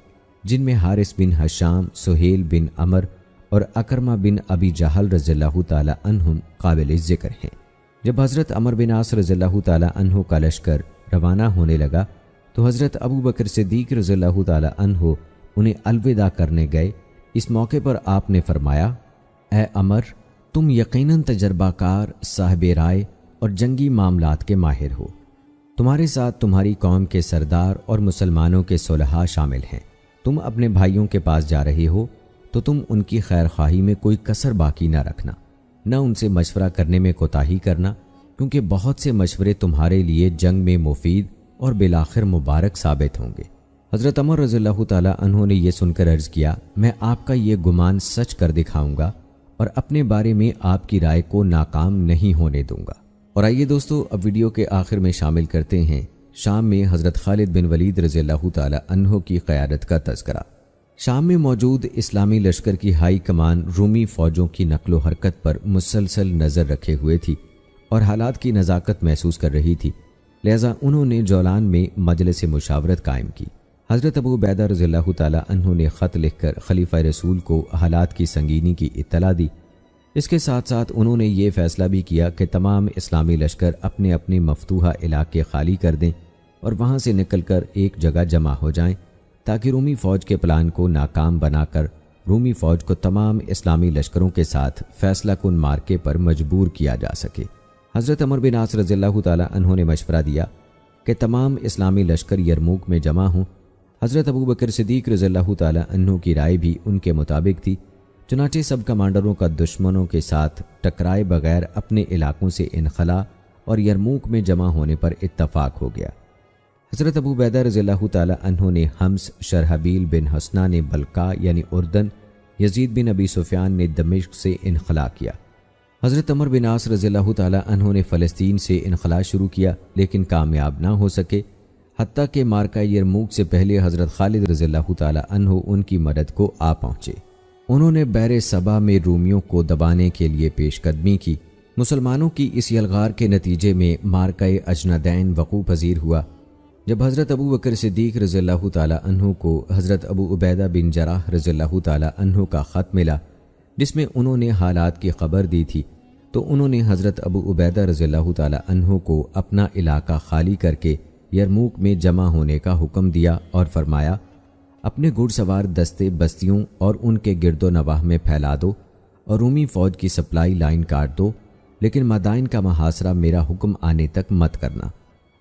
جن میں حارث بن ہشام، سہیل بن عمر اور اکرمہ بن ابی جہل رضی اللہ تعالیٰ عنہم قابل ذکر ہیں۔ جب حضرت عمر بن عاص رضی اللہ تعالیٰ عنہ کا لشکر روانہ ہونے لگا تو حضرت ابو بکر صدیق رضی اللہ تعالیٰ عنہ انہیں الوداع کرنے گئے۔ اس موقع پر آپ نے فرمایا، اے عمر، تم یقیناً تجربہ کار، صاحب رائے اور جنگی معاملات کے ماہر ہو۔ تمہارے ساتھ تمہاری قوم کے سردار اور مسلمانوں کے صلحاء شامل ہیں۔ تم اپنے بھائیوں کے پاس جا رہے ہو تو تم ان کی خیر خواہی میں کوئی کسر باقی نہ رکھنا، نہ ان سے مشورہ کرنے میں کوتاہی کرنا، کیونکہ بہت سے مشورے تمہارے لیے جنگ میں مفید اور بالآخر مبارک ثابت ہوں گے۔ حضرت عمر رضی اللہ تعالیٰ عنہ نے یہ سن کر عرض کیا، میں آپ کا یہ گمان سچ کر دکھاؤں گا اور اپنے بارے میں آپ کی رائے کو ناکام نہیں ہونے دوں گا۔ اور آئیے دوستو، اب ویڈیو کے آخر میں شامل کرتے ہیں شام میں حضرت خالد بن ولید رضی اللہ تعالیٰ عنہ کی قیادت کا تذکرہ۔ شام میں موجود اسلامی لشکر کی ہائی کمان رومی فوجوں کی نقل و حرکت پر مسلسل نظر رکھے ہوئے تھی اور حالات کی نزاکت محسوس کر رہی تھی، لہذا انہوں نے جولان میں مجلس مشاورت قائم کی۔ حضرت ابو عبیدہ رضی اللہ تعالیٰ عنہ نے خط لکھ کر خلیفہ رسول کو حالات کی سنگینی کی اطلاع دی۔ اس کے ساتھ ساتھ انہوں نے یہ فیصلہ بھی کیا کہ تمام اسلامی لشکر اپنے اپنے مفتوحہ علاقے خالی کر دیں اور وہاں سے نکل کر ایک جگہ جمع ہو جائیں، تاکہ رومی فوج کے پلان کو ناکام بنا کر رومی فوج کو تمام اسلامی لشکروں کے ساتھ فیصلہ کن مارکے پر مجبور کیا جا سکے۔ حضرت عمر بن عاص رضی اللہ تعالیٰ عنہ نے مشورہ دیا کہ تمام اسلامی لشکر یرموک میں جمع ہوں۔ حضرت ابو بکر صدیق رضی اللہ تعالیٰ عنہ کی رائے بھی ان کے مطابق تھی، چنانچہ سب کمانڈروں کا دشمنوں کے ساتھ ٹکرائے بغیر اپنے علاقوں سے انخلا اور یرموک میں جمع ہونے پر اتفاق ہو گیا۔ حضرت ابو عبیدہ رضی اللہ تعالیٰ عنہ نے حمص، شرحبیل بن حسنہ نے بلقاء یعنی اردن، یزید بن ابی سفیان نے دمشق سے انخلا کیا۔ حضرت عمر بن عاص رضی اللہ تعالیٰ عنہ نے فلسطین سے انخلا شروع کیا لیکن کامیاب نہ ہو سکے، حتیٰ کہ مارکہ یرموک سے پہلے حضرت خالد رضی اللہ تعالیٰ عنہ ان کی مدد کو آ پہنچے۔ انہوں نے بحر صبا میں رومیوں کو دبانے کے لیے پیش قدمی کی۔ مسلمانوں کی اس یلغار کے نتیجے میں مارکہ اجنادین وقوع پذیر ہوا۔ جب حضرت ابو بکر صدیق رضی اللہ تعالیٰ عنہ کو حضرت ابو عبیدہ بن جراح رضی اللہ تعالیٰ عنہ کا خط ملا جس میں انہوں نے حالات کی خبر دی تھی، تو انہوں نے حضرت ابو عبیدہ رضی اللہ تعالیٰ عنہ کو اپنا علاقہ خالی کر کے یرموک میں جمع ہونے کا حکم دیا اور فرمایا، اپنے گھڑ سوار دستے بستیوں اور ان کے گرد و نواح میں پھیلا دو اور رومی فوج کی سپلائی لائن کاٹ دو، لیکن مدائن کا محاصرہ میرا حکم آنے تک مت کرنا۔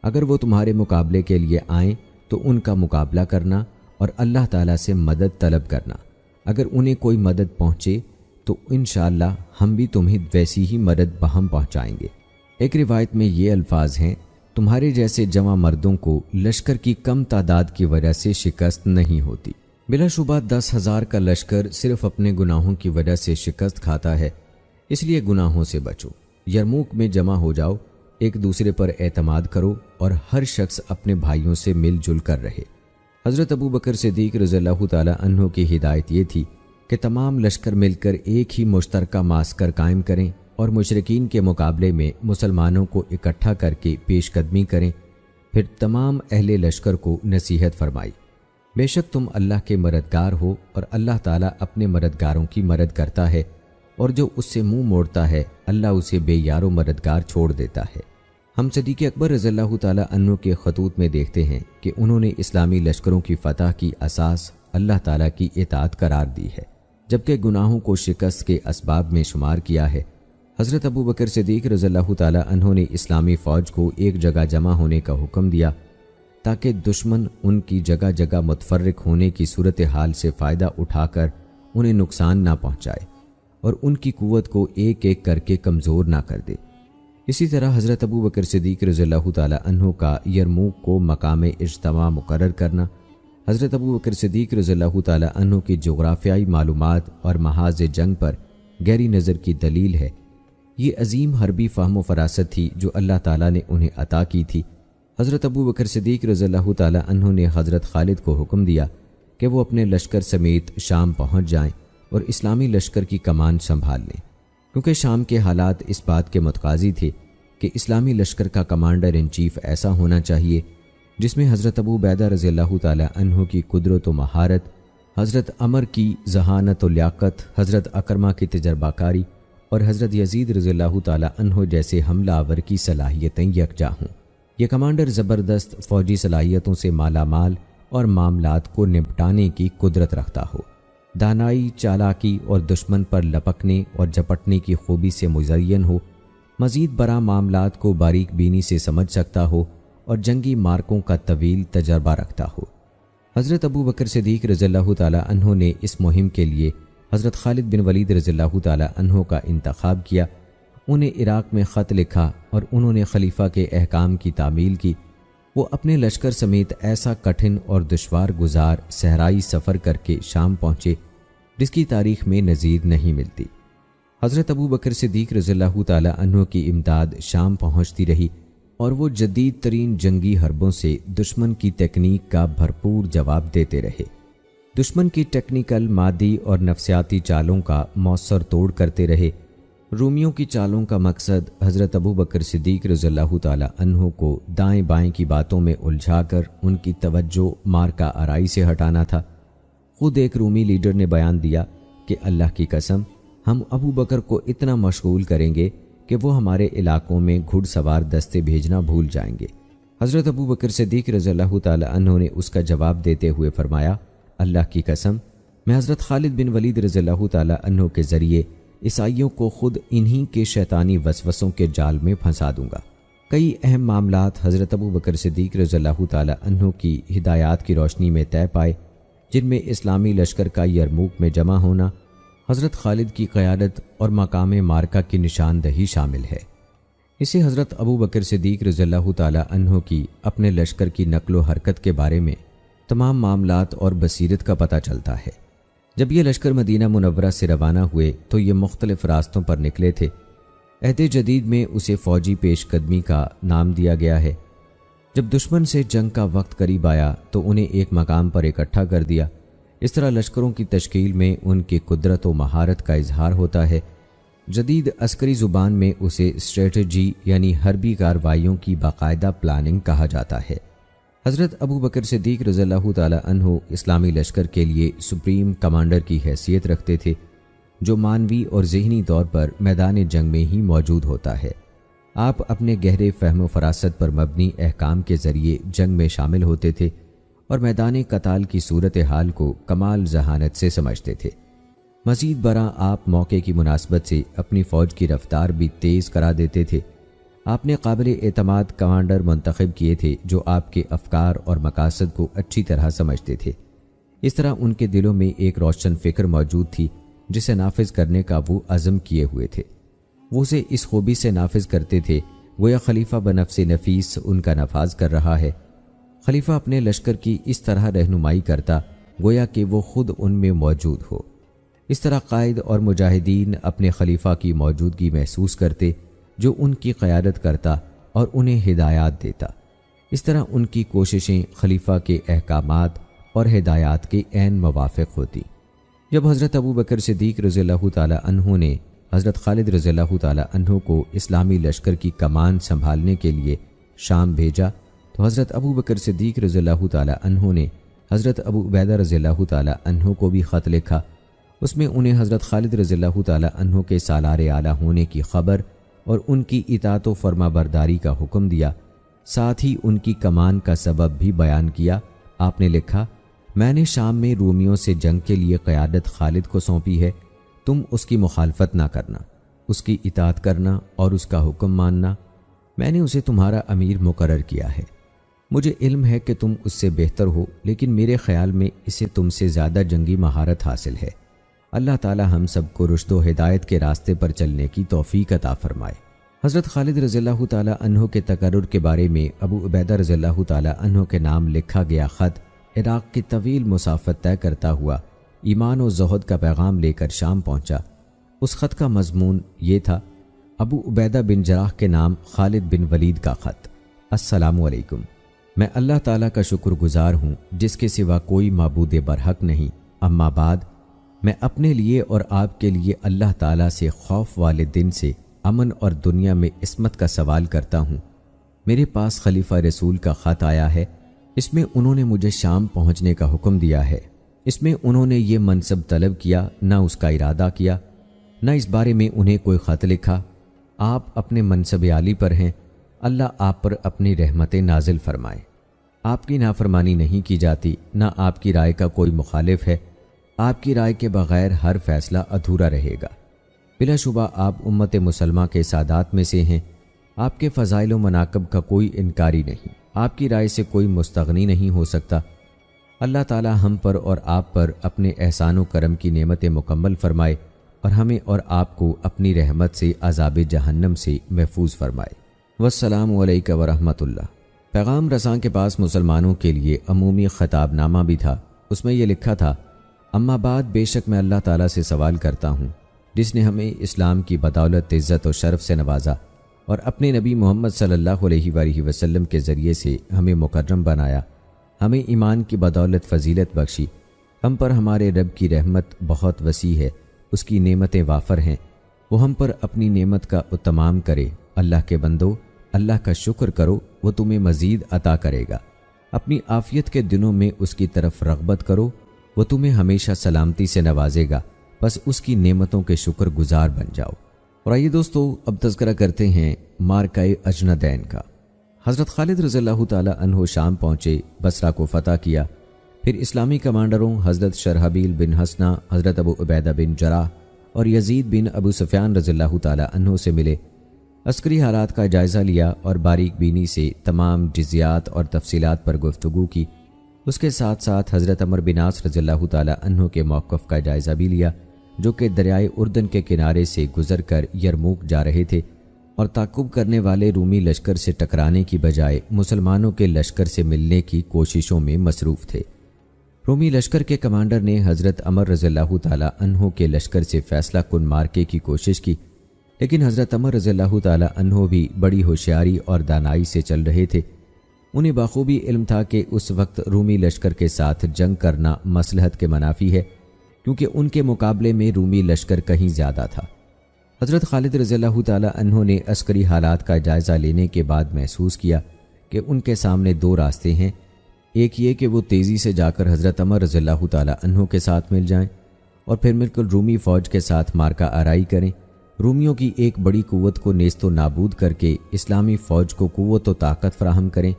اگر وہ تمہارے مقابلے کے لیے آئیں تو ان کا مقابلہ کرنا اور اللہ تعالیٰ سے مدد طلب کرنا۔ اگر انہیں کوئی مدد پہنچے تو انشاءاللہ ہم بھی تمہیں ویسی ہی مدد بہم پہنچائیں گے۔ ایک روایت میں یہ الفاظ ہیں، تمہارے جیسے جوان مردوں کو لشکر کی کم تعداد کی وجہ سے شکست نہیں ہوتی۔ بلا شبہ 10,000 کا لشکر صرف اپنے گناہوں کی وجہ سے شکست کھاتا ہے، اس لیے گناہوں سے بچو، یرموک میں جمع ہو جاؤ، ایک دوسرے پر اعتماد کرو اور ہر شخص اپنے بھائیوں سے مل جل کر رہے۔ حضرت ابو بکر صدیق رضی اللہ تعالیٰ عنہ کی ہدایت یہ تھی کہ تمام لشکر مل کر ایک ہی مشترکہ معسکر قائم کریں اور مشرکین کے مقابلے میں مسلمانوں کو اکٹھا کر کے پیش قدمی کریں۔ پھر تمام اہل لشکر کو نصیحت فرمائی، بے شک تم اللہ کے مددگار ہو اور اللہ تعالیٰ اپنے مددگاروں کی مدد کرتا ہے، اور جو اس سے منہ موڑتا ہے اللہ اسے بے یار و مددگار چھوڑ دیتا ہے۔ ہم صدیق اکبر رضی اللہ تعالیٰ عنہ کے خطوط میں دیکھتے ہیں کہ انہوں نے اسلامی لشکروں کی فتح کی اساس اللہ تعالیٰ کی اطاعت قرار دی ہے، جبکہ گناہوں کو شکست کے اسباب میں شمار کیا ہے۔ حضرت ابو بکر صدیق رضی اللہ تعالیٰ عنہ نے اسلامی فوج کو ایک جگہ جمع ہونے کا حکم دیا تاکہ دشمن ان کی جگہ جگہ متفرق ہونے کی صورتحال سے فائدہ اٹھا کر انہیں نقصان نہ پہنچائے اور ان کی قوت کو ایک ایک کر کے کمزور نہ کر دے۔ اسی طرح حضرت ابو بکر صدیق رضی اللہ تعالیٰ عنہ کا یرموک کو مقام اجتماع مقرر کرنا، حضرت ابو بکر صدیق رضی اللہ تعالیٰ عنہ کی جغرافیائی معلومات اور محاذ جنگ پر گہری نظر کی دلیل ہے۔ یہ عظیم حربی فہم و فراست تھی جو اللہ تعالیٰ نے انہیں عطا کی تھی۔ حضرت ابو بکر صدیق رضی اللہ تعالیٰ عنہ نے حضرت خالد کو حکم دیا کہ وہ اپنے لشکر سمیت شام پہنچ جائیں اور اسلامی لشکر کی کمان سنبھال لیں، کیونکہ شام کے حالات اس بات کے متقاضی تھے کہ اسلامی لشکر کا کمانڈر ان چیف ایسا ہونا چاہیے جس میں حضرت ابو عبیدہ رضی اللہ تعالیٰ عنہ کی قدرت و مہارت، حضرت عمر کی ذہانت و لیاقت، حضرت اکرمہ کی تجربہ کاری اور حضرت یزید رضی اللہ تعالی عنہ جیسے حملہ آور کی صلاحیتیں یکجا ہوں۔ یہ کمانڈر زبردست فوجی صلاحیتوں سے مالا مال اور معاملات کو نپٹانے کی قدرت رکھتا ہو، دانائی، چالاکی اور دشمن پر لپکنے اور جپٹنے کی خوبی سے مزین ہو، مزید برآں معاملات کو باریک بینی سے سمجھ سکتا ہو اور جنگی مارکوں کا طویل تجربہ رکھتا ہو۔ حضرت ابو بکر صدیق رضی اللہ تعالی عنہ نے اس مہم کے لیے حضرت خالد بن ولید رضی اللہ تعالی عنہ کا انتخاب کیا، انہیں عراق میں خط لکھا اور انہوں نے خلیفہ کے احکام کی تعمیل کی۔ وہ اپنے لشکر سمیت ایسا کٹھن اور دشوار گزار صحرائی سفر کر کے شام پہنچے جس کی تاریخ میں نظیر نہیں ملتی۔ حضرت ابو بکر صدیق رضی اللہ تعالی عنہ کی امداد شام پہنچتی رہی اور وہ جدید ترین جنگی حربوں سے دشمن کی تکنیک کا بھرپور جواب دیتے رہے، دشمن کی ٹیکنیکل، مادی اور نفسیاتی چالوں کا مؤثر توڑ کرتے رہے۔ رومیوں کی چالوں کا مقصد حضرت ابو بکر صدیق رضی اللہ تعالی عنہ کو دائیں بائیں کی باتوں میں الجھا کر ان کی توجہ مارکا آرائی سے ہٹانا تھا۔ خود ایک رومی لیڈر نے بیان دیا کہ اللہ کی قسم، ہم ابو بکر کو اتنا مشغول کریں گے کہ وہ ہمارے علاقوں میں گھڑ سوار دستے بھیجنا بھول جائیں گے۔ حضرت ابو بکر صدیق رضی اللہ تعالی عنہ نے اس کا جواب دیتے ہوئے فرمایا، اللہ کی قسم، میں حضرت خالد بن ولید رضی اللہ تعالی عنہ کے ذریعے عیسائیوں کو خود انہی کے شیطانی وسوسوں کے جال میں پھنسا دوں گا۔ کئی اہم معاملات حضرت ابو بکر صدیق رضی اللہ تعالی عنہ کی ہدایات کی روشنی میں طے پائے، جن میں اسلامی لشکر کا یرموک میں جمع ہونا، حضرت خالد کی قیادت اور مقام مارکا کی نشاندہی شامل ہے۔ اسے حضرت ابو بکر صدیق رضی اللہ تعالی عنہ کی اپنے لشکر کی نقل و حرکت کے بارے میں تمام معاملات اور بصیرت کا پتہ چلتا ہے۔ جب یہ لشکر مدینہ منورہ سے روانہ ہوئے تو یہ مختلف راستوں پر نکلے تھے۔ عہد جدید میں اسے فوجی پیش قدمی کا نام دیا گیا ہے۔ جب دشمن سے جنگ کا وقت قریب آیا تو انہیں ایک مقام پر اکٹھا کر دیا۔ اس طرح لشکروں کی تشکیل میں ان کی قدرت و مہارت کا اظہار ہوتا ہے۔ جدید عسکری زبان میں اسے اسٹریٹجی یعنی حربی کارروائیوں کی باقاعدہ پلاننگ کہا جاتا ہے۔ حضرت ابو بکر صدیق رضی اللہ تعالی عنہ اسلامی لشکر کے لیے سپریم کمانڈر کی حیثیت رکھتے تھے، جو معنوی اور ذہنی طور پر میدان جنگ میں ہی موجود ہوتا ہے۔ آپ اپنے گہرے فہم و فراست پر مبنی احکام کے ذریعے جنگ میں شامل ہوتے تھے اور میدان قتال کی صورتحال کو کمال ذہانت سے سمجھتے تھے۔ مزید برآں آپ موقع کی مناسبت سے اپنی فوج کی رفتار بھی تیز کرا دیتے تھے۔ آپ نے قابل اعتماد کمانڈر منتخب کیے تھے جو آپ کے افکار اور مقاصد کو اچھی طرح سمجھتے تھے۔ اس طرح ان کے دلوں میں ایک روشن فکر موجود تھی جسے نافذ کرنے کا وہ عزم کیے ہوئے تھے۔ وہ اسے اس خوبی سے نافذ کرتے تھے گویا خلیفہ بنفس نفیس ان کا نفاذ کر رہا ہے۔ خلیفہ اپنے لشکر کی اس طرح رہنمائی کرتا گویا کہ وہ خود ان میں موجود ہو۔ اس طرح قائد اور مجاہدین اپنے خلیفہ کی موجودگی محسوس کرتے جو ان کی قیادت کرتا اور انہیں ہدایات دیتا۔ اس طرح ان کی کوششیں خلیفہ کے احکامات اور ہدایات کے عین موافق ہوتی۔ جب حضرت ابو بکر صدیق رضی اللہ تعالی عنہ نے حضرت خالد رضی اللہ تعالی عنہ کو اسلامی لشکر کی کمان سنبھالنے کے لیے شام بھیجا تو حضرت ابو بکر صدیق رضی اللہ تعالی عنہ نے حضرت ابو عبیدہ رضی اللہ تعالی عنہ کو بھی خط لکھا۔ اس میں انہیں حضرت خالد رضی اللہ تعالی عنہ کے سالار اعلیٰ ہونے کی خبر اور ان کی اطاعت و فرما برداری کا حکم دیا، ساتھ ہی ان کی کمان کا سبب بھی بیان کیا۔ آپ نے لکھا، میں نے شام میں رومیوں سے جنگ کے لیے قیادت خالد کو سونپی ہے، تم اس کی مخالفت نہ کرنا، اس کی اطاعت کرنا اور اس کا حکم ماننا۔ میں نے اسے تمہارا امیر مقرر کیا ہے۔ مجھے علم ہے کہ تم اس سے بہتر ہو، لیکن میرے خیال میں اسے تم سے زیادہ جنگی مہارت حاصل ہے۔ اللہ تعالی ہم سب کو رشد و ہدایت کے راستے پر چلنے کی توفیق عطا فرمائے۔ حضرت خالد رضی اللہ تعالی عنہ کے تقرر کے بارے میں ابو عبیدہ رضی اللہ تعالی عنہ کے نام لکھا گیا خط عراق کی طویل مسافت طے کرتا ہوا ایمان و زہد کا پیغام لے کر شام پہنچا۔ اس خط کا مضمون یہ تھا، ابو عبیدہ بن جراح کے نام خالد بن ولید کا خط۔ السلام علیکم، میں اللہ تعالیٰ کا شکر گزار ہوں جس کے سوا کوئی معبود برحق نہیں، اما بعد میں اپنے لیے اور آپ کے لیے اللہ تعالیٰ سے خوف والے دن سے امن اور دنیا میں عصمت کا سوال کرتا ہوں۔ میرے پاس خلیفہ رسول کا خط آیا ہے، اس میں انہوں نے مجھے شام پہنچنے کا حکم دیا ہے۔ اس میں انہوں نے یہ منصب طلب کیا نہ اس کا ارادہ کیا۔ نہ اس بارے میں انہیں کوئی خط لکھا۔ آپ اپنے منصب عالی پر ہیں، اللہ آپ پر اپنی رحمتیں نازل فرمائے۔ آپ کی نافرمانی نہیں کی جاتی، نہ آپ کی رائے کا کوئی مخالف ہے۔ آپ کی رائے کے بغیر ہر فیصلہ ادھورا رہے گا۔ بلا شبہ آپ امت مسلمہ کے سادات میں سے ہیں۔ آپ کے فضائل و مناقب کا کوئی انکاری نہیں، آپ کی رائے سے کوئی مستغنی نہیں ہو سکتا۔ اللہ تعالی ہم پر اور آپ پر اپنے احسان و کرم کی نعمتیں مکمل فرمائے اور ہمیں اور آپ کو اپنی رحمت سے عذاب جہنم سے محفوظ فرمائے۔ والسلام علیکم ورحمۃ اللہ۔ پیغام رساں کے پاس مسلمانوں کے لیے عمومی خطاب نامہ بھی تھا۔ اس میں یہ لکھا تھا، اما بعد، بے شک میں اللہ تعالیٰ سے سوال کرتا ہوں جس نے ہمیں اسلام کی بدولت عزت و شرف سے نوازا اور اپنے نبی محمد صلی اللہ علیہ وآلہ وسلم کے ذریعے سے ہمیں مکرم بنایا، ہمیں ایمان کی بدولت فضیلت بخشی۔ ہم پر ہمارے رب کی رحمت بہت وسیع ہے، اس کی نعمتیں وافر ہیں، وہ ہم پر اپنی نعمت کا اتمام کرے۔ اللہ کے بندو، اللہ کا شکر کرو، وہ تمہیں مزید عطا کرے گا۔ اپنی عافیت کے دنوں میں اس کی طرف رغبت کرو، وہ تمہیں ہمیشہ سلامتی سے نوازے گا، بس اس کی نعمتوں کے شکر گزار بن جاؤ۔ اور آئیے دوستو، اب تذکرہ کرتے ہیں مارکہ اجندین کا۔ حضرت خالد رضی اللہ تعالیٰ عنہ شام پہنچے، بصرہ کو فتح کیا، پھر اسلامی کمانڈروں حضرت شرحبیل بن حسنہ، حضرت ابو عبیدہ بن جراح اور یزید بن ابو سفیان رضی اللہ تعالیٰ عنہ سے ملے، عسکری حالات کا جائزہ لیا اور باریک بینی سے تمام جزیات اور تفصیلات پر گفتگو کی۔ اس کے ساتھ ساتھ حضرت عمر بن عاص رضی اللہ تعالیٰ عنہ کے موقف کا جائزہ بھی لیا، جو کہ دریائے اردن کے کنارے سے گزر کر یرموک جا رہے تھے اور تعقب کرنے والے رومی لشکر سے ٹکرانے کی بجائے مسلمانوں کے لشکر سے ملنے کی کوششوں میں مصروف تھے۔ رومی لشکر کے کمانڈر نے حضرت عمر رضی اللہ تعالیٰ عنہ کے لشکر سے فیصلہ کن مارکے کی کوشش کی، لیکن حضرت عمر رضی اللہ تعالیٰ عنہ بھی بڑی ہوشیاری اور دانائی سے چل رہے تھے۔ انہیں بخوبی علم تھا کہ اس وقت رومی لشکر کے ساتھ جنگ کرنا مصلحت کے منافی ہے، کیونکہ ان کے مقابلے میں رومی لشکر کہیں زیادہ تھا۔ حضرت خالد رضی اللہ تعالیٰ عنہ نے عسکری حالات کا جائزہ لینے کے بعد محسوس کیا کہ ان کے سامنے دو راستے ہیں، ایک یہ کہ وہ تیزی سے جا کر حضرت عمر رضی اللہ تعالیٰ عنہ کے ساتھ مل جائیں اور پھر مل کر رومی فوج کے ساتھ مارکہ آرائی کریں، رومیوں کی ایک بڑی قوت کو نیست و نابود کر کے اسلامی فوج کو قوت و طاقت فراہم کریں،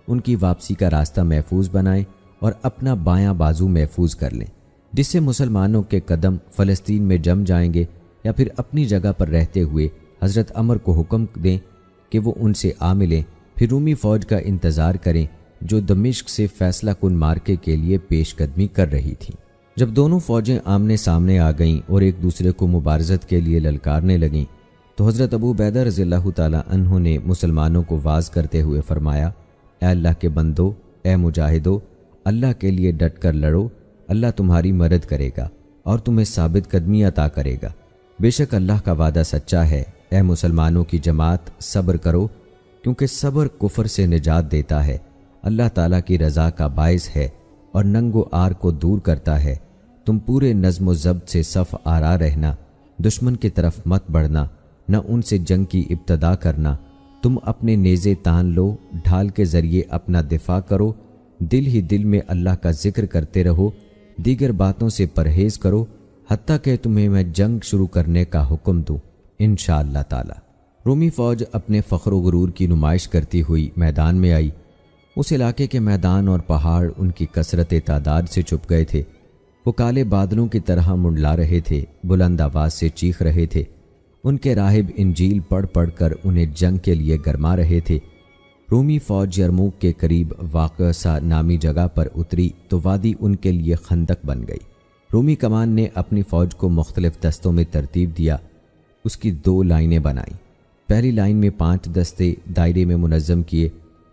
ان کی واپسی کا راستہ محفوظ بنائیں اور اپنا بایاں بازو محفوظ کر لیں، جس سے مسلمانوں کے قدم فلسطین میں جم جائیں گے، یا پھر اپنی جگہ پر رہتے ہوئے حضرت عمر کو حکم دیں کہ وہ ان سے آ ملیں، پھر رومی فوج کا انتظار کریں جو دمشق سے فیصلہ کن مارکے کے لیے پیش قدمی کر رہی تھیں۔ جب دونوں فوجیں آمنے سامنے آ گئیں اور ایک دوسرے کو مبارزت کے لیے للکارنے لگیں، تو حضرت ابو عبیدہ رضی اللہ تعالیٰ عنہ نے مسلمانوں کو واعظ کرتے ہوئے فرمایا، اے اللہ کے بندو، اے مجاہدو، اللہ کے لیے ڈٹ کر لڑو، اللہ تمہاری مدد کرے گا اور تمہیں ثابت قدمی عطا کرے گا۔ بے شک اللہ کا وعدہ سچا ہے۔ اے مسلمانوں کی جماعت، صبر کرو، کیونکہ صبر کفر سے نجات دیتا ہے، اللہ تعالیٰ کی رضا کا باعث ہے اور ننگ و عار کو دور کرتا ہے۔ تم پورے نظم و ضبط سے صف آرا رہنا، دشمن کی طرف مت بڑھنا، نہ ان سے جنگ کی ابتدا کرنا۔ تم اپنے نیزے تان لو، ڈھال کے ذریعے اپنا دفاع کرو، دل ہی دل میں اللہ کا ذکر کرتے رہو، دیگر باتوں سے پرہیز کرو، حتیٰ کہ تمہیں میں جنگ شروع کرنے کا حکم دوں انشاءاللہ تعالی۔ رومی فوج اپنے فخر و غرور کی نمائش کرتی ہوئی میدان میں آئی۔ اس علاقے کے میدان اور پہاڑ ان کی کثرت تعداد سے چھپ گئے تھے، وہ کالے بادلوں کی طرح منڈلا رہے تھے، بلند آواز سے چیخ رہے تھے۔ ان کے راہب انجیل پڑھ پڑھ کر انہیں جنگ کے لیے گرما رہے تھے۔ رومی فوج یرموک کے قریب واقع سا نامی جگہ پر اتری تو وادی ان کے لیے خندق بن گئی۔ رومی کمان نے اپنی فوج کو مختلف دستوں میں ترتیب دیا، اس کی 2 لائنیں بنائیں۔ پہلی لائن میں 5 دستے دائرے میں منظم کیے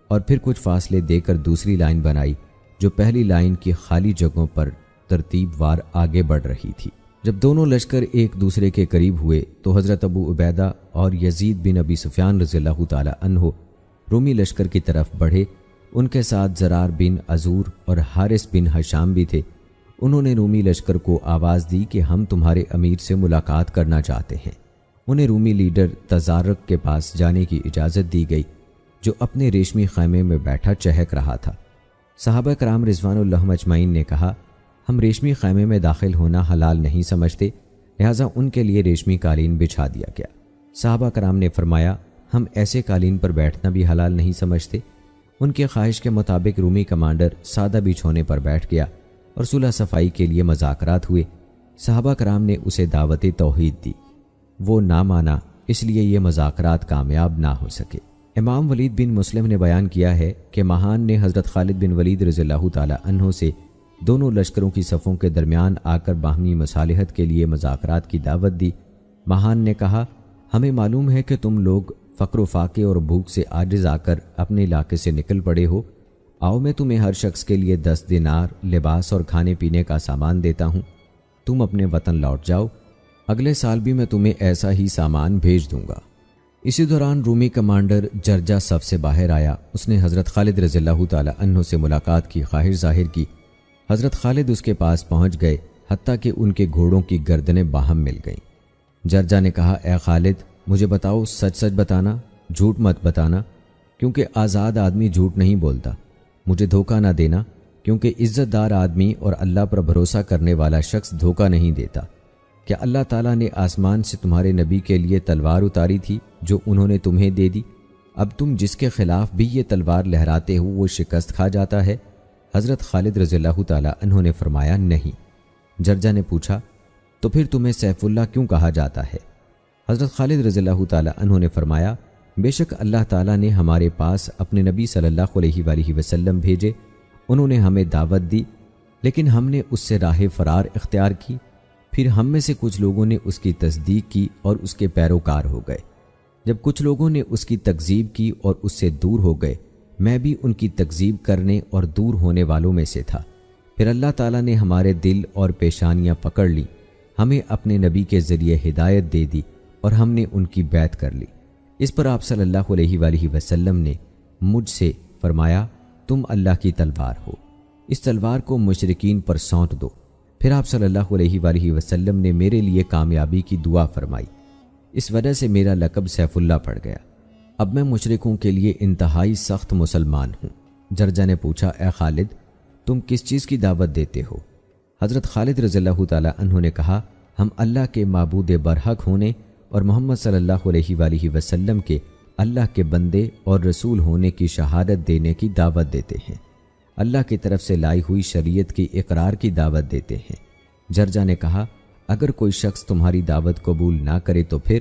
اور پھر کچھ فاصلے دے کر دوسری لائن بنائی جو پہلی لائن کی خالی جگہوں پر ترتیب وار آگے بڑھ رہی تھی۔ جب دونوں لشکر ایک دوسرے کے قریب ہوئے تو حضرت ابو عبیدہ اور یزید بن ابی سفیان رضی اللہ تعالی عنہ رومی لشکر کی طرف بڑھے۔ ان کے ساتھ زرار بن عزور اور حارث بن حشام بھی تھے۔ انہوں نے رومی لشکر کو آواز دی کہ ہم تمہارے امیر سے ملاقات کرنا چاہتے ہیں۔ انہیں رومی لیڈر تزارق کے پاس جانے کی اجازت دی گئی، جو اپنے ریشمی خیمے میں بیٹھا چہک رہا تھا۔ صحابہ کرام رضوان اللہ اجمعین نے کہا، ہم ریشمی خیمے میں داخل ہونا حلال نہیں سمجھتے، لہٰذا ان کے لیے ریشمی قالین بچھا دیا گیا۔ صحابہ کرام نے فرمایا ہم ایسے قالین پر بیٹھنا بھی حلال نہیں سمجھتے۔ ان کے خواہش کے مطابق رومی کمانڈر سادہ بچھونے پر بیٹھ گیا اور صلح صفائی کے لیے مذاکرات ہوئے۔ صحابہ کرام نے اسے دعوت توحید دی، وہ نہ مانا، اس لیے یہ مذاکرات کامیاب نہ ہو سکے۔ امام ولید بن مسلم نے بیان کیا ہے کہ مہان نے حضرت خالد بن ولید رضی اللہ تعالی عنہ سے دونوں لشکروں کی صفوں کے درمیان آ کر باہمی مصالحت کے لیے مذاکرات کی دعوت دی۔ مہان نے کہا ہمیں معلوم ہے کہ تم لوگ فقر و فاقے اور بھوک سے عاجز آ کر اپنے علاقے سے نکل پڑے ہو، آؤ میں تمہیں ہر شخص کے لیے 10 دینار لباس اور کھانے پینے کا سامان دیتا ہوں، تم اپنے وطن لوٹ جاؤ، اگلے سال بھی میں تمہیں ایسا ہی سامان بھیج دوں گا۔ اسی دوران رومی کمانڈر جرجا صف سے باہر آیا، اس نے حضرت خالد رضی اللہ تعالی عنہ سے ملاقات کی خواہش ظاہر کی۔ حضرت خالد اس کے پاس پہنچ گئے، حتیٰ کہ ان کے گھوڑوں کی گردنیں باہم مل گئیں۔ جرجا نے کہا اے خالد مجھے بتاؤ، سچ سچ بتانا، جھوٹ مت بتانا، کیونکہ آزاد آدمی جھوٹ نہیں بولتا۔ مجھے دھوکہ نہ دینا، کیونکہ عزت دار آدمی اور اللہ پر بھروسہ کرنے والا شخص دھوکہ نہیں دیتا۔ کیا اللہ تعالیٰ نے آسمان سے تمہارے نبی کے لیے تلوار اتاری تھی جو انہوں نے تمہیں دے دی؟ اب تم جس کے خلاف بھی یہ تلوار لہراتے ہو وہ شکست کھا جاتا ہے؟ حضرت خالد رضی اللہ تعالیٰ عنہ نے فرمایا نہیں۔ جرجا نے پوچھا تو پھر تمہیں سیف اللہ کیوں کہا جاتا ہے؟ حضرت خالد رضی اللہ تعالیٰ عنہ نے فرمایا بے شک اللہ تعالیٰ نے ہمارے پاس اپنے نبی صلی اللہ علیہ وآلہ وسلم بھیجے، انہوں نے ہمیں دعوت دی، لیکن ہم نے اس سے راہ فرار اختیار کی، پھر ہم میں سے کچھ لوگوں نے اس کی تصدیق کی اور اس کے پیروکار ہو گئے۔ جب کچھ لوگوں نے اس کی تکذیب کی اور اس سے دور ہو گئے، میں بھی ان کی تکذیب کرنے اور دور ہونے والوں میں سے تھا۔ پھر اللہ تعالیٰ نے ہمارے دل اور پیشانیاں پکڑ لی، ہمیں اپنے نبی کے ذریعے ہدایت دے دی اور ہم نے ان کی بیعت کر لی۔ اس پر آپ صلی اللہ علیہ وآلہ وسلم نے مجھ سے فرمایا تم اللہ کی تلوار ہو، اس تلوار کو مشرکین پر سونپ دو۔ پھر آپ صلی اللہ علیہ وآلہ وسلم نے میرے لیے کامیابی کی دعا فرمائی، اس وجہ سے میرا لقب سیف اللہ پڑ گیا۔ اب میں مشرکوں کے لیے انتہائی سخت مسلمان ہوں۔ جرجا نے پوچھا اے خالد تم کس چیز کی دعوت دیتے ہو؟ حضرت خالد رضی اللہ تعالی عنہ نے کہا ہم اللہ کے معبود برحق ہونے اور محمد صلی اللہ علیہ وآلہ وسلم کے اللہ کے بندے اور رسول ہونے کی شہادت دینے کی دعوت دیتے ہیں، اللہ کی طرف سے لائی ہوئی شریعت کی اقرار کی دعوت دیتے ہیں۔ جرجا نے کہا اگر کوئی شخص تمہاری دعوت قبول نہ کرے تو پھر؟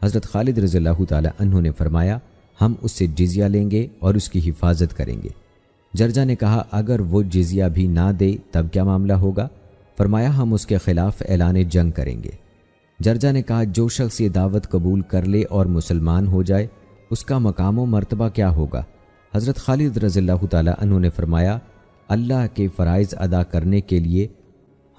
حضرت خالد رضی اللہ تعالی عنہ نے فرمایا ہم اس سے جزیہ لیں گے اور اس کی حفاظت کریں گے۔ جرجا نے کہا اگر وہ جزیہ بھی نہ دے تب کیا معاملہ ہوگا؟ فرمایا ہم اس کے خلاف اعلان جنگ کریں گے۔ جرجا نے کہا جو شخص یہ دعوت قبول کر لے اور مسلمان ہو جائے اس کا مقام و مرتبہ کیا ہوگا؟ حضرت خالد رضی اللہ تعالی عنہ نے فرمایا اللہ کے فرائض ادا کرنے کے لیے